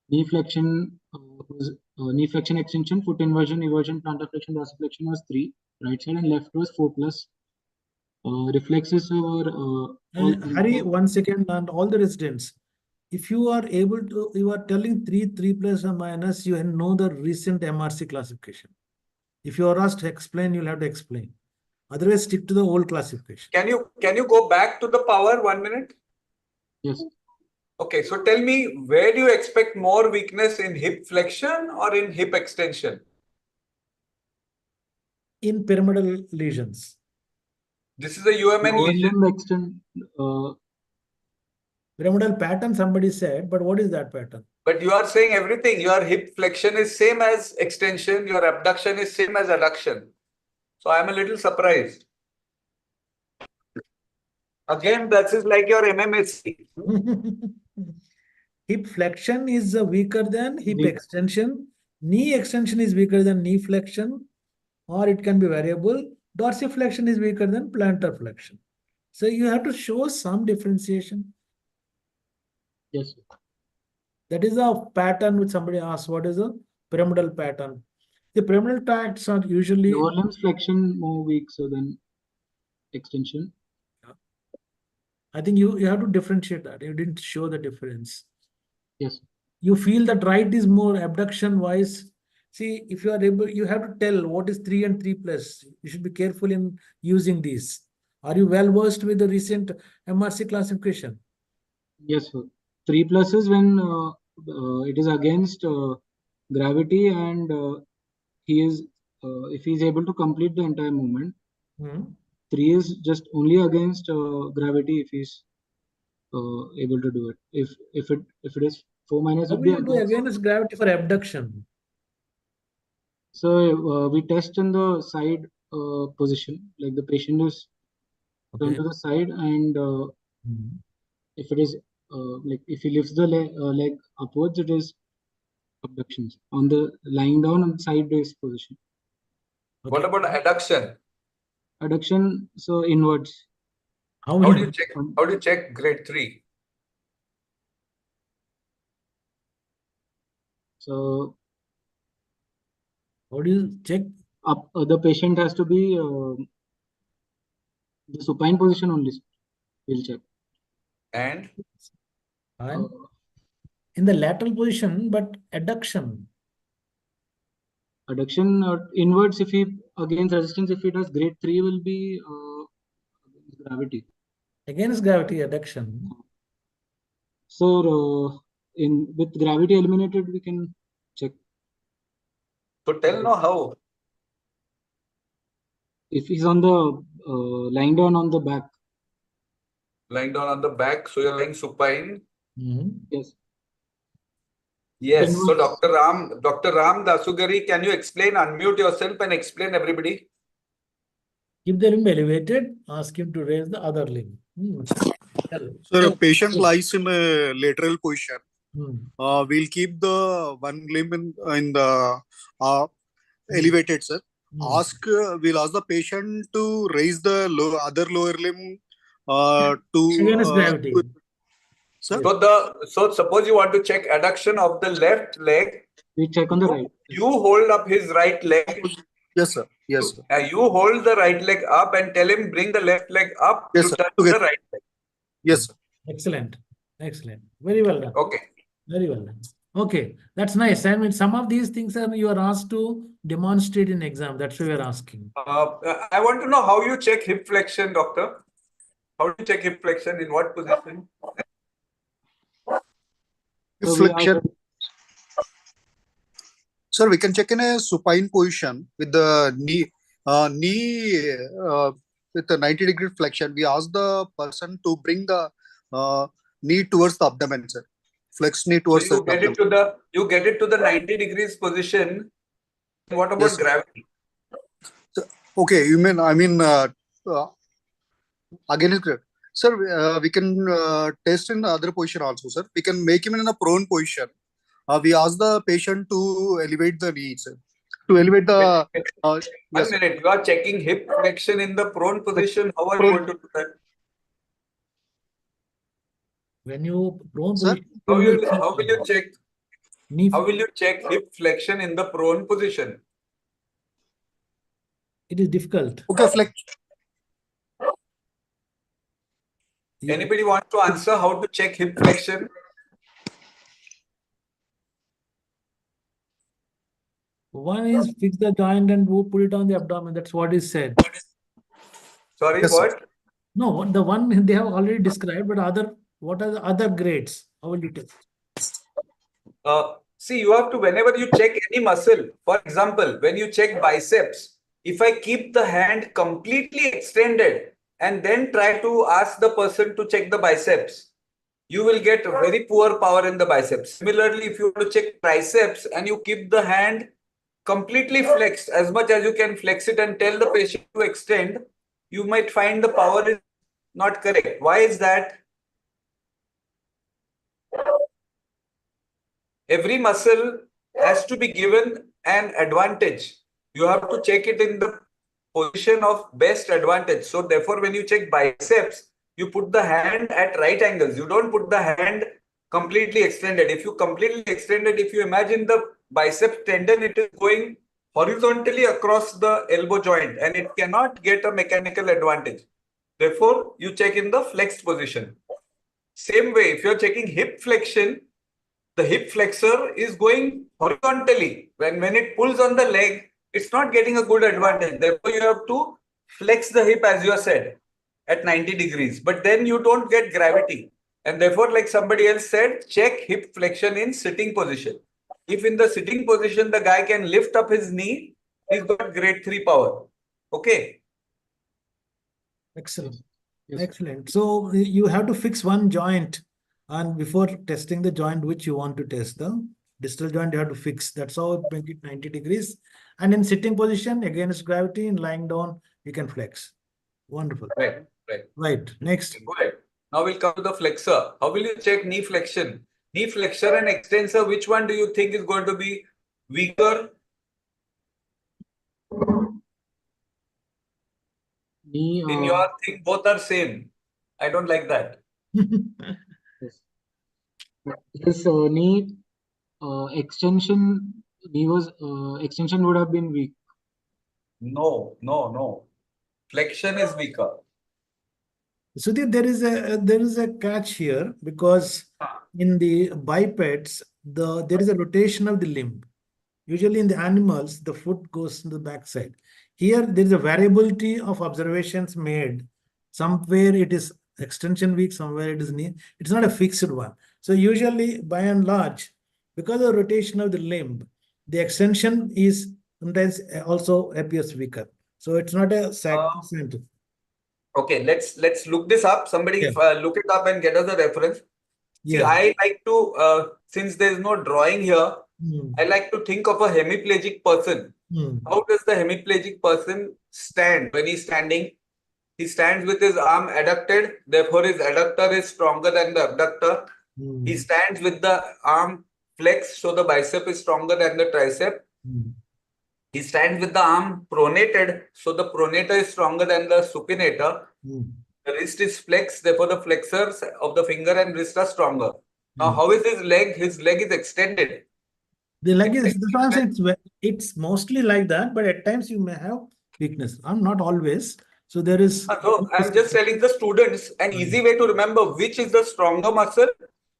Knee flexion was knee flexion, extension, foot inversion, eversion, plantar flexion, dorsiflexion was 3. Right side and left was 4+. Reflexes were And Hari, 1 second, and all the residents. If you are able to, you are telling 3 plus or minus, you know the recent MRC classification. If you are asked to explain, you'll have to explain. Otherwise, stick to the old classification. Can you go back to the power 1 minute? Yes. Okay, so tell me, where do you expect more weakness, in hip flexion or in hip extension? In pyramidal lesions. This is a UMN Lower lesion. limb extension. Pyramidal pattern, somebody said, but what is that pattern? But you are saying everything. Your hip flexion is same as extension. Your abduction is same as adduction. So I am a little surprised. Again, that is like your MMSC. Hip flexion is weaker than hip extension. Knee extension is weaker than knee flexion, or it can be variable. Dorsiflexion is weaker than plantar flexion. So you have to show some differentiation. Yes. That is a pattern which somebody asked. What is a pyramidal pattern? The pyramidal tracts are usually Lower limbs flexion more weak so than extension. I think you have to differentiate that. You didn't show the difference. Yes. You feel that right is more abduction wise. See, if you are able, you have to tell what is 3 and 3+. You should be careful in using these. Are you well versed with the recent MRC classification? Yes, sir. 3+ is when it is against gravity and he is if he is able to complete the entire movement. 3 is just only against gravity if he's able to do it. If it is 4- How would will be you do against gravity for abduction? So we test in the side position, like the patient is turned to the side, and if it is like if he lifts the leg upwards, it is abductions. On the lying down on sideways position. Okay. What about adduction? Adduction, so inwards. How do you check? How do you check grade 3? So how do you check? The patient has to be the supine position only. We'll check. And in the lateral position, but adduction. Adduction inwards, if he against resistance, if he does grade 3, will be against gravity. Against gravity, adduction. So with gravity eliminated, we can check. So tell now how. If he's on the lying down on the back. Lying down on the back, so you're lying supine. Yes. Yes. Inwards. So Dr. Ram Dasugari, can you explain? Unmute yourself and explain everybody. Keep the limb elevated. Ask him to raise the other limb. So a patient lies in a lateral position. We'll keep the one limb in the elevated, sir. We'll ask the patient to raise the other lower limb to against gravity. Sir? So suppose you want to check adduction of the left leg. We check on the right. You hold up his right leg. Yes, sir. Yes, sir. You hold the right leg up and tell him bring the left leg up yes, to touch the right leg. Yes, sir. Excellent. Excellent. Very well done. Okay. Very well done. Okay, that's nice. I mean, some of these things you are asked to demonstrate in exam. That's why we are asking. I want to know how you check hip flexion, doctor. How do you check hip flexion? In what position? So we flexion. are, Sir, we can check in a supine position with the knee with a 90-degree flexion. We ask the person to bring the knee towards the abdomen, sir. Flex knee So towards the you get it abdomen. to the 90 degrees position. What about Yes, sir. gravity? Okay, again is correct. Sir, we can test in the other position also, sir. We can make him in a prone position. We ask the patient to elevate the knees, sir. To elevate the... One yes, sir. minute, you are checking hip flexion in the prone position. How are you going to do that? When you prone Sir? position, How you will you check? knee, How will you check hip flexion in the prone position? it is difficult. Okay, flex. Anybody want to answer how to check hip flexion? One is fix the joint and put it on the abdomen. That's what is said. Sorry, Yes, sir. what? No, the one they have already described, but what are the other grades? How will you test? See, you have to, whenever you check any muscle, for example, when you check biceps, if I keep the hand completely extended and then try to ask the person to check the biceps, you will get very poor power in the biceps. Similarly, if you want to check triceps and you keep the hand completely flexed, as much as you can flex it and tell the patient to extend, you might find the power is not correct. Why is that? Every muscle has to be given an advantage. You have to check it in the position of best advantage. So therefore, when you check biceps, you put the hand at right angles. You don't put the hand completely extended. If you completely extended, if you imagine the bicep tendon, it is going horizontally across the elbow joint and it cannot get a mechanical advantage. Therefore, you check in the flexed position. Same way, if you're checking hip flexion, the hip flexor is going horizontally. When it pulls on the leg, it's not getting a good advantage. Therefore, you have to flex the hip, as you said, at 90 degrees. But then you don't get gravity. And therefore, like somebody else said, check hip flexion in sitting position. If in the sitting position, the guy can lift up his knee, he's got grade 3 power. Okay. Excellent. yes, Excellent. So you have to fix one joint, and before testing the joint which you want to test, the distal joint you have to fix. That's how make it 90 degrees. And in sitting position, against gravity, in lying down, you can flex. Wonderful. Right. Right. Next. Go ahead. Now we'll come to the flexor. How will you check knee flexion? Knee flexor and extensor, which one do you think is going to be weaker? knee, In your thing, both are same. I don't like that. yes. His knee extension, extension would have been weak. No. Flexion is weaker. Sudhir, there is a catch here, because in the bipeds there is a rotation of the limb. Usually in the animals, the foot goes to the backside. Here there is a variability of observations made. Somewhere it is extension weak, somewhere it is knee. It's not a fixed one. So usually, by and large, because of the rotation of the limb, the extension is sometimes also appears weaker. So it's not a scientific. Okay, let's look this up. Somebody look it up and get us a reference. See, Yeah. I like to, since there is no drawing here, I like to think of a hemiplegic person. How does the hemiplegic person stand when he's standing? He stands with his arm adducted, therefore his adductor is stronger than the abductor. He stands with the arm flexed, so the bicep is stronger than the tricep. He stands with the arm pronated, so the pronator is stronger than the supinator. The wrist is flexed, therefore the flexors of the finger and wrist are stronger. Now, how is his leg? His leg is extended. The leg is, it's mostly like that, but at times you may have weakness. I'm not always. So there is. No, I'm just telling the students an easy way to remember which is the stronger muscle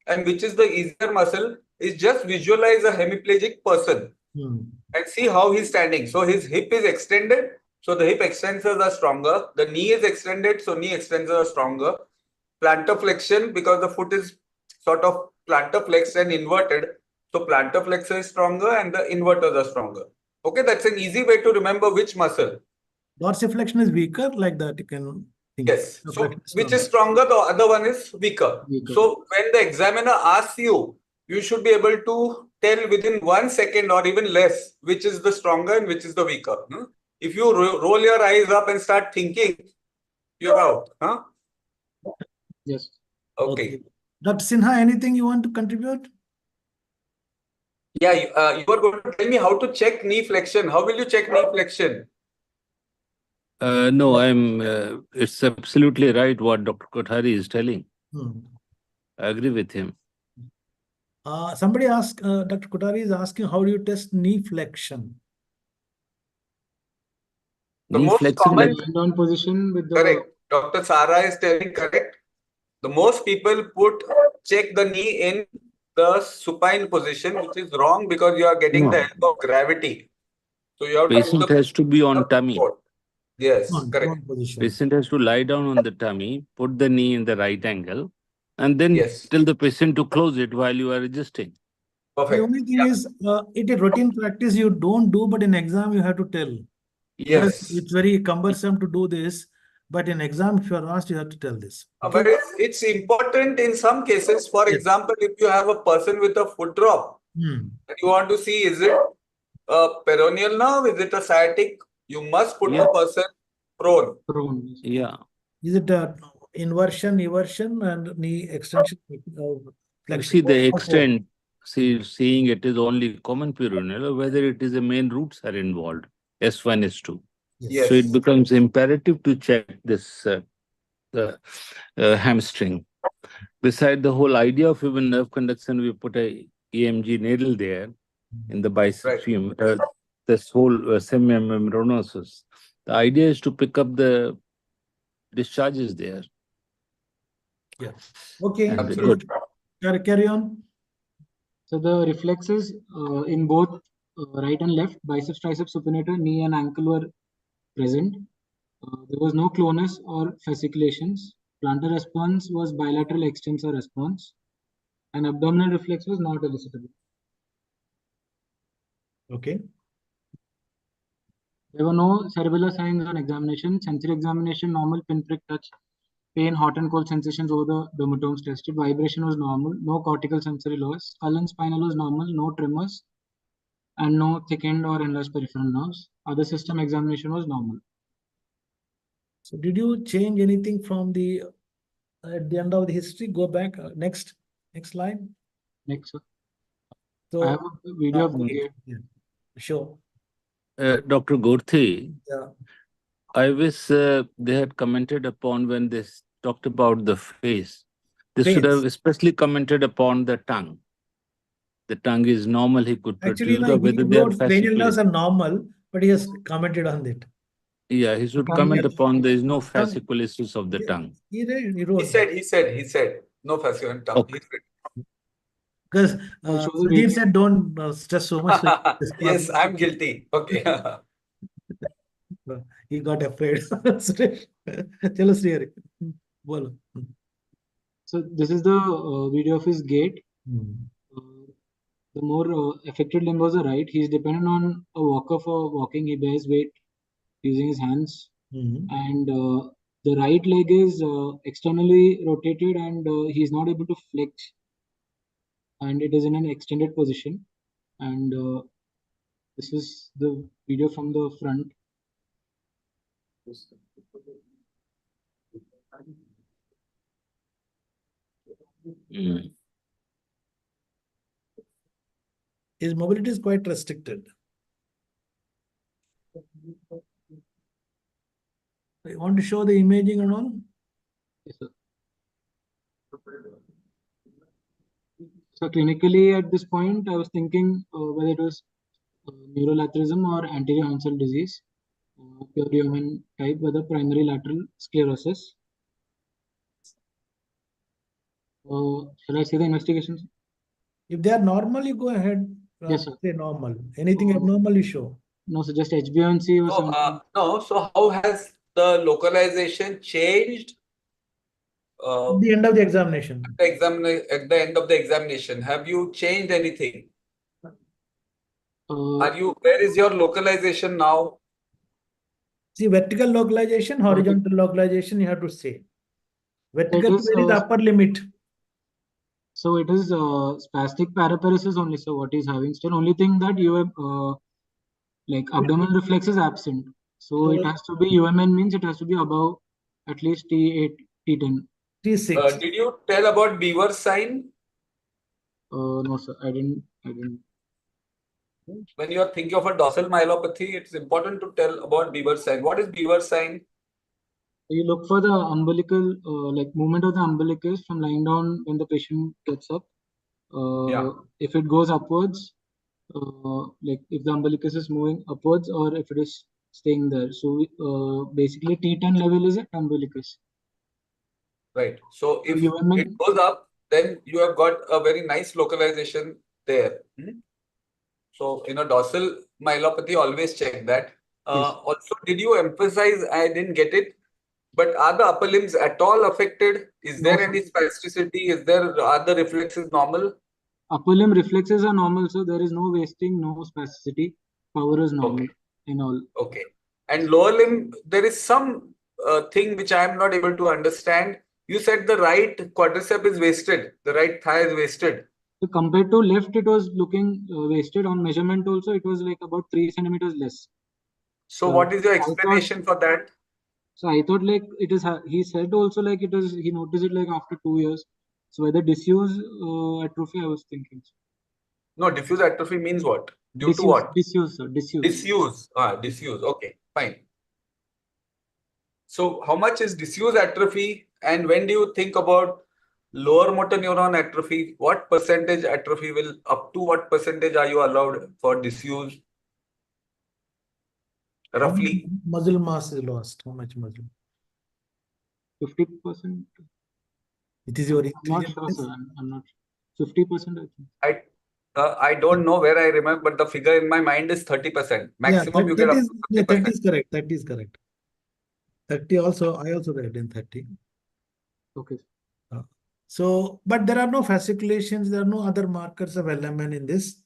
and which is the easier muscle is just visualize a hemiplegic person and see how he's standing. So his hip is extended, so the hip extensors are stronger. The knee is extended, so knee extensors are stronger. Plantar flexion, because the foot is sort of plantar flexed and inverted. So plantar flexor is stronger and the inverters are stronger. Okay, that's an easy way to remember which muscle. Dorsiflexion is weaker, like that you can think. Yes. So which is stronger, the other one is weaker. So when the examiner asks you, you should be able to tell within 1 second or even less which is the stronger and which is the weaker. If you roll your eyes up and start thinking, you're out. Yes. Okay. Dr. Sinha, anything you want to contribute? Yeah, you are going to tell me how to check knee flexion. How will you check knee flexion? No, it's absolutely right what Dr. Kothari is telling. I agree with him. Somebody asked, Dr. Kothari is asking, how do you test knee flexion? The Knee most flexion, common Lying down position with the correct. Dr. Sara is telling correct. The most people check the knee in the supine position, which is wrong because you are getting the help of gravity. So you have patient has to be on tummy. Yes, correct. Patient has to lie down on the tummy, put the knee in the right angle, and then Yes. tell the patient to close it while you are adjusting. Perfect. The only thing is, it is routine practice you don't do, but in exam you have to tell. Yes. It's very cumbersome to do this, but in exam, if you are asked, you have to tell this. But it's important in some cases. For example, if you have a person with a foot drop, you want to see, is it a peroneal nerve? Is it a sciatic? You must put the person prone. Yeah. Is it inversion, eversion, and knee extension? See the extent, seeing it is only common peroneal, or whether it is the main roots are involved, S1, S2. Yes. So it becomes imperative to check this the hamstring. Beside the whole idea of even nerve conduction, we put a EMG needle there in the biceps femur, this whole semimembranosus. The idea is to pick up the discharges there. Yeah. Okay. Good. Carry on. So the reflexes in both right and left, biceps, triceps, supinator, knee and ankle were present. There was no clonus or fasciculations. Plantar response was bilateral extensor response, and abdominal reflex was not elicitable. Okay. There were no cerebellar signs on examination. Sensory examination, normal pinprick touch, pain, hot and cold sensations over the dermatomes tested. Vibration was normal. No cortical sensory loss. Skull and spinal was normal. No tremors, and no thickened or enlarged peripheral nerves. Other system examination was normal. So did you change anything from the at the end of the history? Go back. Next slide. Next, sir. So I have a video of the gate. Sure. Dr. Gorthi, Yeah. I wish they had commented upon when they talked about the face. They should have especially commented upon the tongue. The tongue is normal, he could Actually, protrude, or whether they are cranial nerves are fasciculated. normal, but he has commented on it. Yeah, he should comment upon there is no fasciculosis of the tongue. He said no fasciculation tongue. Okay. Because Sudhir said don't stress so much. Yes, I'm guilty. Okay. He got afraid. Chalo Sudhir. Bolo. So this is the video of his gait. The more affected limb was the right. He is dependent on a walker for walking. He bears weight using his hands. And the right leg is externally rotated and he is not able to flex. And it is in an extended position. And this is the video from the front. His mobility is quite restricted. You want to show the imaging and all? Yes, sir. So clinically at this point, I was thinking whether it was neurolaterism or anterior Hansel disease, pure human type, whether primary lateral sclerosis. Shall I see the investigations? If they are normal, you go ahead. Yes, sir. Say normal. Anything abnormal, you show. No, so just HbA1c was So how has the localization changed At the end of the examination. at the end of the examination, have you changed anything? Where is your localization now? See, vertical localization, horizontal localization, you have to say. Vertical, where is the upper limit? So it is spastic paraparesis only. So what is having still only thing that you have like abdominal reflex is absent. So it has to be UMN means it has to be above at least T8, T10. T6. Did you tell about Beaver sign? No, sir, I didn't. When you are thinking of a dorsal myelopathy, it's important to tell about Beaver sign. What is Beaver sign? You look for the umbilical, like movement of the umbilicus from lying down when the patient gets up. If it goes upwards, like if the umbilicus is moving upwards or if it is staying there. So basically T10 level is at umbilicus. Right. So if it goes up, then you have got a very nice localization there. So in a dorsal myelopathy, always check that. Also, did you emphasize, I didn't get it, but are the upper limbs at all affected? Is there any spasticity? Are the reflexes normal? Upper limb reflexes are normal, so there is no wasting, no spasticity. Power is normal in all. Okay. And lower limb, there is some thing which I am not able to understand. You said the right quadricep is wasted, the right thigh is wasted. So compared to left, it was looking wasted. On measurement also, it was like about 3 centimeters less. So what is your explanation for that? So I thought like it is, he said also like it is, he noticed it like after 2 years. So whether disuse atrophy, I was thinking. No, diffuse atrophy means what? Due to what? Disuse, sir. Disuse. Disuse. Disuse. Okay, fine. So how much is disuse atrophy, and when do you think about lower motor neuron atrophy? What percentage atrophy will, up to what percentage are you allowed for disuse? Roughly. Muscle mass is lost. How much muscle? 50%. It is your I'm not sure, sir. I'm not sure. 50%, I think. I don't know where I remember, but the figure in my mind is 30%. Maximum you get up to 50%. That is correct. That is correct. 30 also, I also read in 30. Okay. So, but there are no fasciculations, there are no other markers of LMN in this.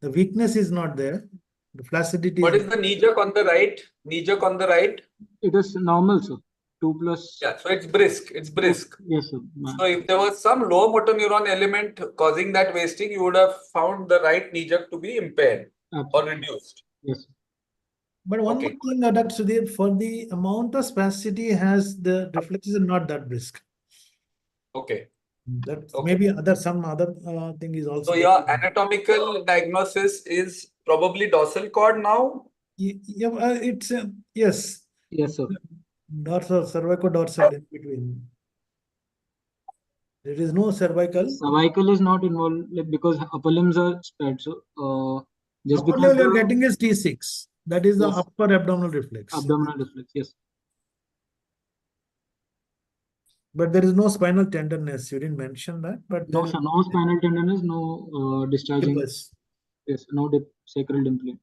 The weakness is not there. The flaccidity. What is the knee jerk on the right? Knee jerk on the right? It is normal, sir. 2 plus. Yeah, so it's brisk. It's brisk. Yes, sir. So if there was some low motor neuron element causing that wasting, you would have found the right knee jerk to be impaired or reduced. Yes. But one more thing, Dr. Sudhir, for the amount of spasticity has the reflexes are not that brisk. Okay. Maybe some other thing is also. So your anatomical diagnosis is probably dorsal cord now? Yeah, it's yes. Yes, sir. Dorsal, cervico-dorsal in between. There is no cervical. Cervical is not involved because upper limbs are spread. So just upper level you're getting is T6. That is the upper abdominal reflex. Abdominal reflex, yes. But there is no spinal tenderness. You didn't mention that. But no, sir, no spinal tenderness, no discharging. Dimples. Yes, no sacral dimpling.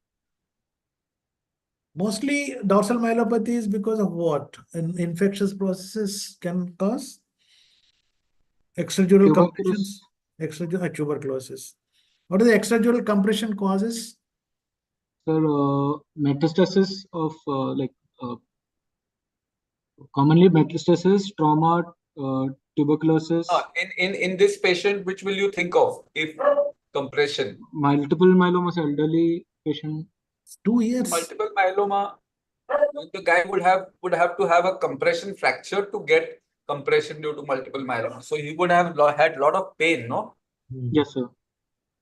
Mostly dorsal myelopathy is because of what? Infectious processes can cause extradural compressions. Tuberculosis. What are the extradural compression causes? Sir, metastasis of commonly metastasis, trauma, tuberculosis. In this patient, which will you think of if compression? Multiple myeloma, elderly patient. 2 years. Multiple myeloma, the guy would have to have a compression fracture to get compression due to multiple myeloma. So he would have had a lot of pain, no? Yes, sir.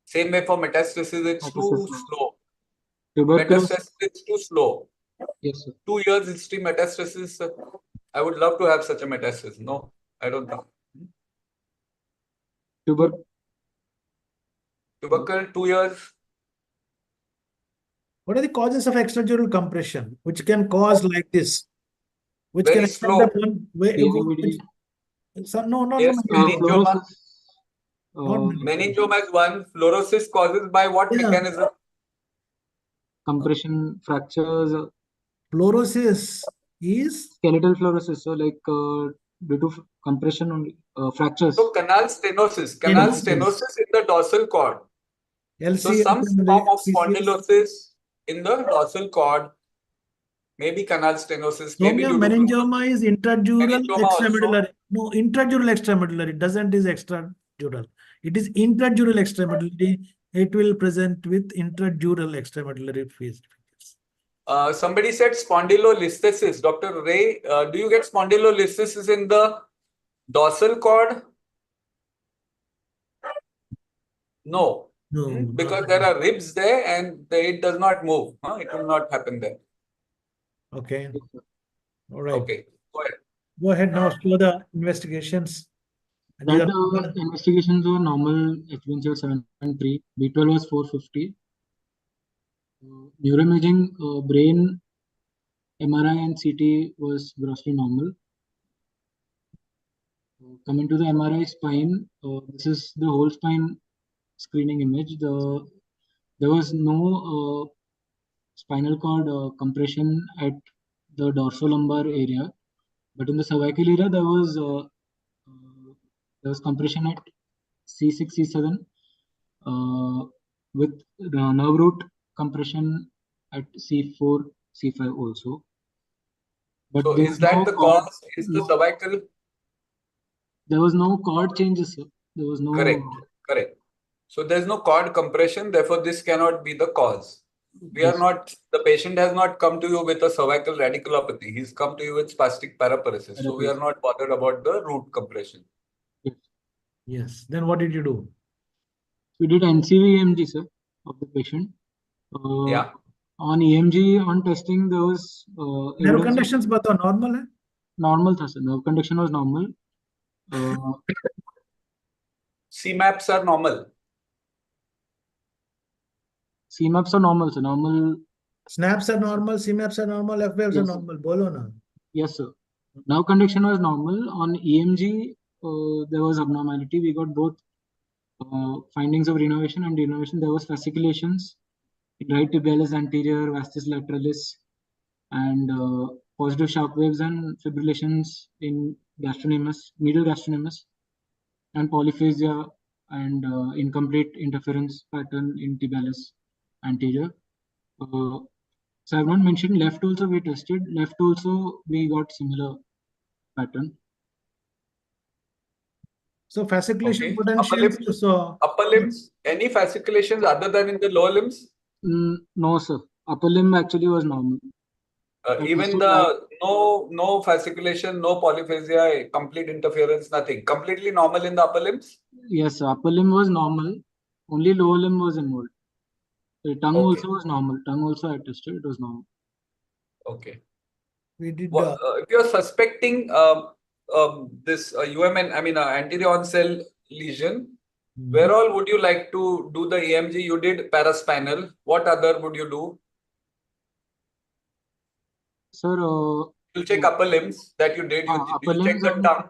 Same way for metastasis, it's too slow. Tuberculosis, metastasis, it's too slow. Yes, sir. 2 years history metastasis. I would love to have such a metastasis. No, I don't think. Tubercle, 2 years. What are the causes of extradural compression, which can cause like this? Which Very can slow. no, Yes, meningioma. Not meningioma is one. Fluorosis causes by what mechanism? Compression fractures. Fluorosis is skeletal fluorosis. So like due to compression only, fractures. So canal stenosis in the dorsal cord. So some form of spondylosis in the dorsal cord, maybe canal stenosis, maybe due to meningioma is intradural meningioma also. extramedullary. No, intradural extramedullary. It doesn't is extradural. It is intradural extramedullary. It will present with intradural extramedullary features. Somebody said spondylolisthesis. Dr. Ray, do you get spondylolisthesis in the dorsal cord? No. No, because there are ribs there and it does not move. It will not happen there. Okay. All right. Okay. Go ahead. Go ahead now. Show the investigations. That the investigations were normal. HbA1c was 7.3. B12 was 450. Neuroimaging, brain, MRI and CT was grossly normal. Coming to the MRI spine, this is the whole spine screening image. There was no spinal cord compression at the dorsolumbar area, but in the cervical area there was compression at C6, C7 with nerve root compression at C4, C5 also. But so is that the cause? Is the cervical? There was no cord changes, sir. There was no. Correct. So there's no cord compression. Therefore, this cannot be the cause. We are not. The patient has not come to you with a cervical radiculopathy. He's come to you with spastic paraparesis. So we are not bothered about the root compression. Yes. Then what did you do? We did NCV EMG, sir, of the patient. Yeah. On EMG, on testing, there was nerve conditions but normal, eh? Normal, sir. Nerve condition was normal. CMAPs are normal. CMAPs are normal, sir. Normal. Snaps are normal, CMAPs are normal, FWaves are normal. Bolo na. Yes, sir. Nerve conduction was normal. On EMG, there was abnormality. We got both findings of renovation and denervation. There was fasciculations in right tibialis anterior, vastus lateralis, and positive sharp waves and fibrillations in gastrocnemius, medial gastrocnemius, and polyphasia and incomplete interference pattern in tibialis anterior. So I have not mentioned left also we tested. Left also we got similar pattern. So fasciculation potential. Upper limbs, any fasciculations other than in the lower limbs? No, sir. Upper limb actually was normal. Even the no fasciculation, no polyphasia, complete interference, nothing. Completely normal in the upper limbs? Yes, sir. Upper limb was normal. Only lower limb was involved. The tongue also was normal. Tongue also I tested. It was normal. Okay. We did. If you're suspecting this UMN, I mean anterior on-cell lesion, where all would you like to do the EMG? You did paraspinal. What other would you do? Sir, you check upper limbs that you did. You check the tongue.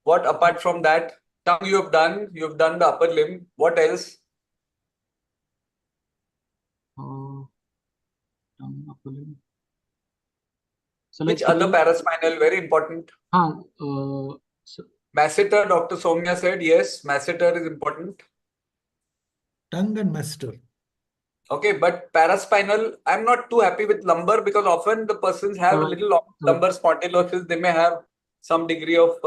What apart from that? Tongue you have done. You have done the upper limb. What else? Tongue, upper limb. So which other paraspinal? Very important. Masseter, Dr. Soumya said, yes, masseter is important. Tongue and masseter. Okay, but paraspinal, I'm not too happy with lumbar because often the persons have a little lumbar spondylosis. They may have some degree of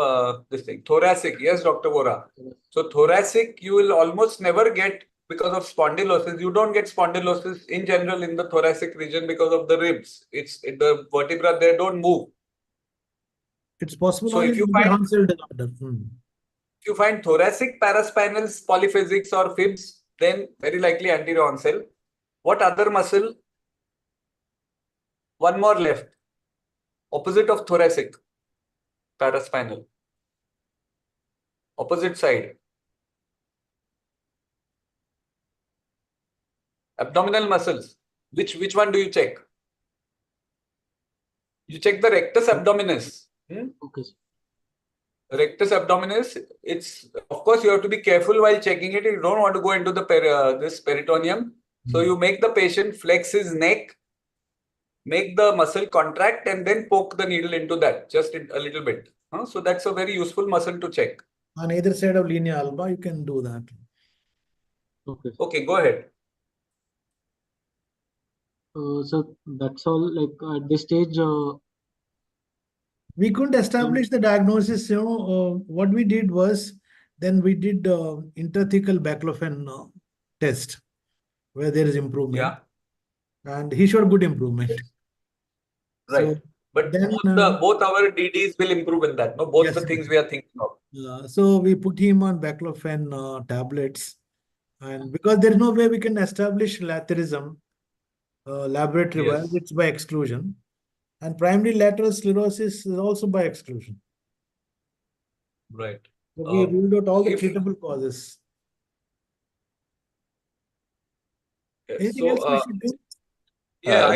this thing. Thoracic, yes, Dr. Vora. So thoracic, you will almost never get because of spondylosis. You don't get spondylosis in general in the thoracic region because of the ribs. The vertebra there don't move. It's possible. So if you find thoracic paraspinal polyphasics or fibs, then very likely anterior on-cell. What other muscle? One more left. Opposite of thoracic. Paraspinal. Opposite side. Abdominal muscles. Which one do you check? You check the rectus abdominis. Okay. Rectus abdominis. It's of course you have to be careful while checking it. You don't want to go into the this peritoneum. So you make the patient flex his neck, make the muscle contract, and then poke the needle into that just a little bit. So that's a very useful muscle to check. On either side of linea alba, you can do that. Okay. Okay, go ahead. So that's all. Like at this stage, we couldn't establish the diagnosis. What we did was, then we did intrathecal baclofen test where there is improvement. Yeah. And he showed good improvement. Right. So but then, both our DDs will improve in that. No, both yes, the things we are thinking of. So we put him on baclofen tablets, and because there is no way we can establish laterism laboratory wise, it's by exclusion, and primary lateral sclerosis is also by exclusion. Right. So we ruled out all the treatable causes. Anything else we should do? Yeah,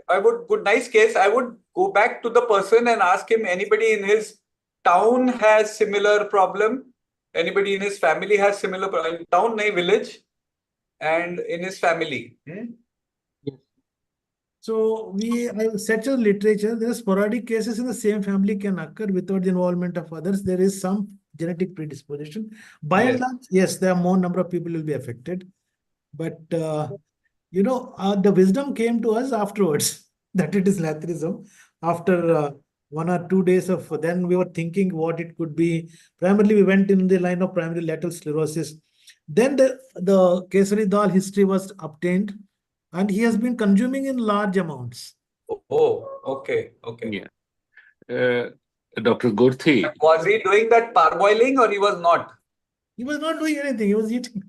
I would, good, nice case. I would go back to the person and ask him, anybody in his town has similar problem? Anybody in his family has similar problem? Town, nahi, village, and in his family. So I will search the literature. There are sporadic cases in the same family can occur without the involvement of others. There is some genetic predisposition. By and large, yes, there are more number of people will be affected. But the wisdom came to us afterwards that it is laterism. After 1 or 2 days of, then we were thinking what it could be. Primarily, we went in the line of primary lateral sclerosis. Then the Kothari dal history was obtained, and he has been consuming in large amounts. Oh, okay. Yeah. Dr. Gorthi. Was he doing that parboiling or he was not? He was not doing anything. He was eating.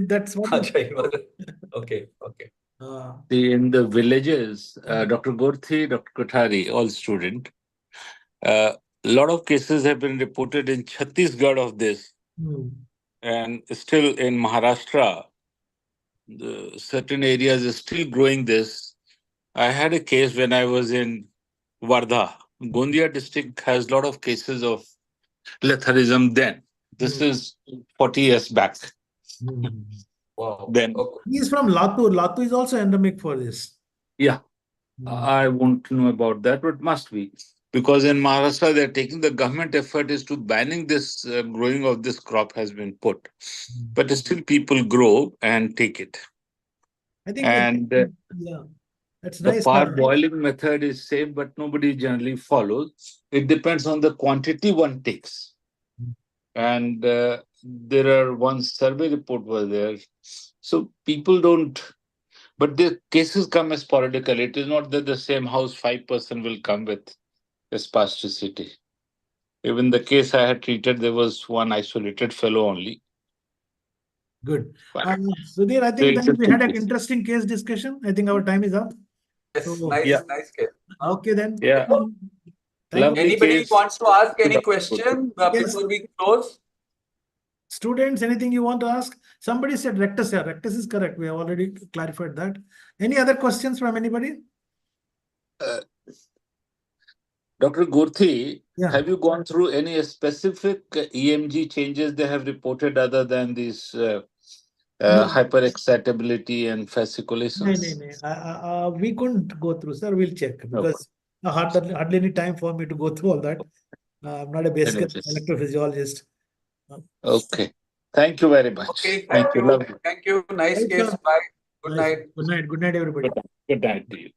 That's what. Okay. In the villages, Dr. Gorthi, Dr. Kothari, all student, a lot of cases have been reported in Chhattisgarh of this. And still in Maharashtra, certain areas are still growing this. I had a case when I was in Wardha. Gondia district has a lot of cases of letharism then. This is 40 years back. Wow. Then he is from Latur. Latur is also endemic for this. Yeah. I won't know about that, but must be. Because in Maharashtra, they're taking the government effort is to banning this growing of this crop has been put. But still people grow and take it. I think that's the nice. parboiling method is safe, but nobody generally follows. It depends on the quantity one takes. And there are one survey report was there. So people don't, but the cases come as sporadically. It is not that the same house 5% will come with spasticity. Even the case I had treated, there was one isolated fellow only. Good. Sudhir, I think we had an interesting case discussion. I think our time is up. Yes, nice case. Okay then. Yeah. Anybody wants to ask any question before we close? Students, anything you want to ask? Somebody said rectus. Yeah, rectus is correct. We have already clarified that. Any other questions from anybody? Dr. Gorthi, have you gone through any specific EMG changes they have reported other than these hyperexcitability and fasciculations? No. We couldn't go through, sir. We'll check because hardly any time for me to go through all that. I'm not a basic electrophysiologist. Okay. Thank you very much. Okay, thank you. Thank you. Nice case. Bye. Good night. Good night, everybody. Good night to you.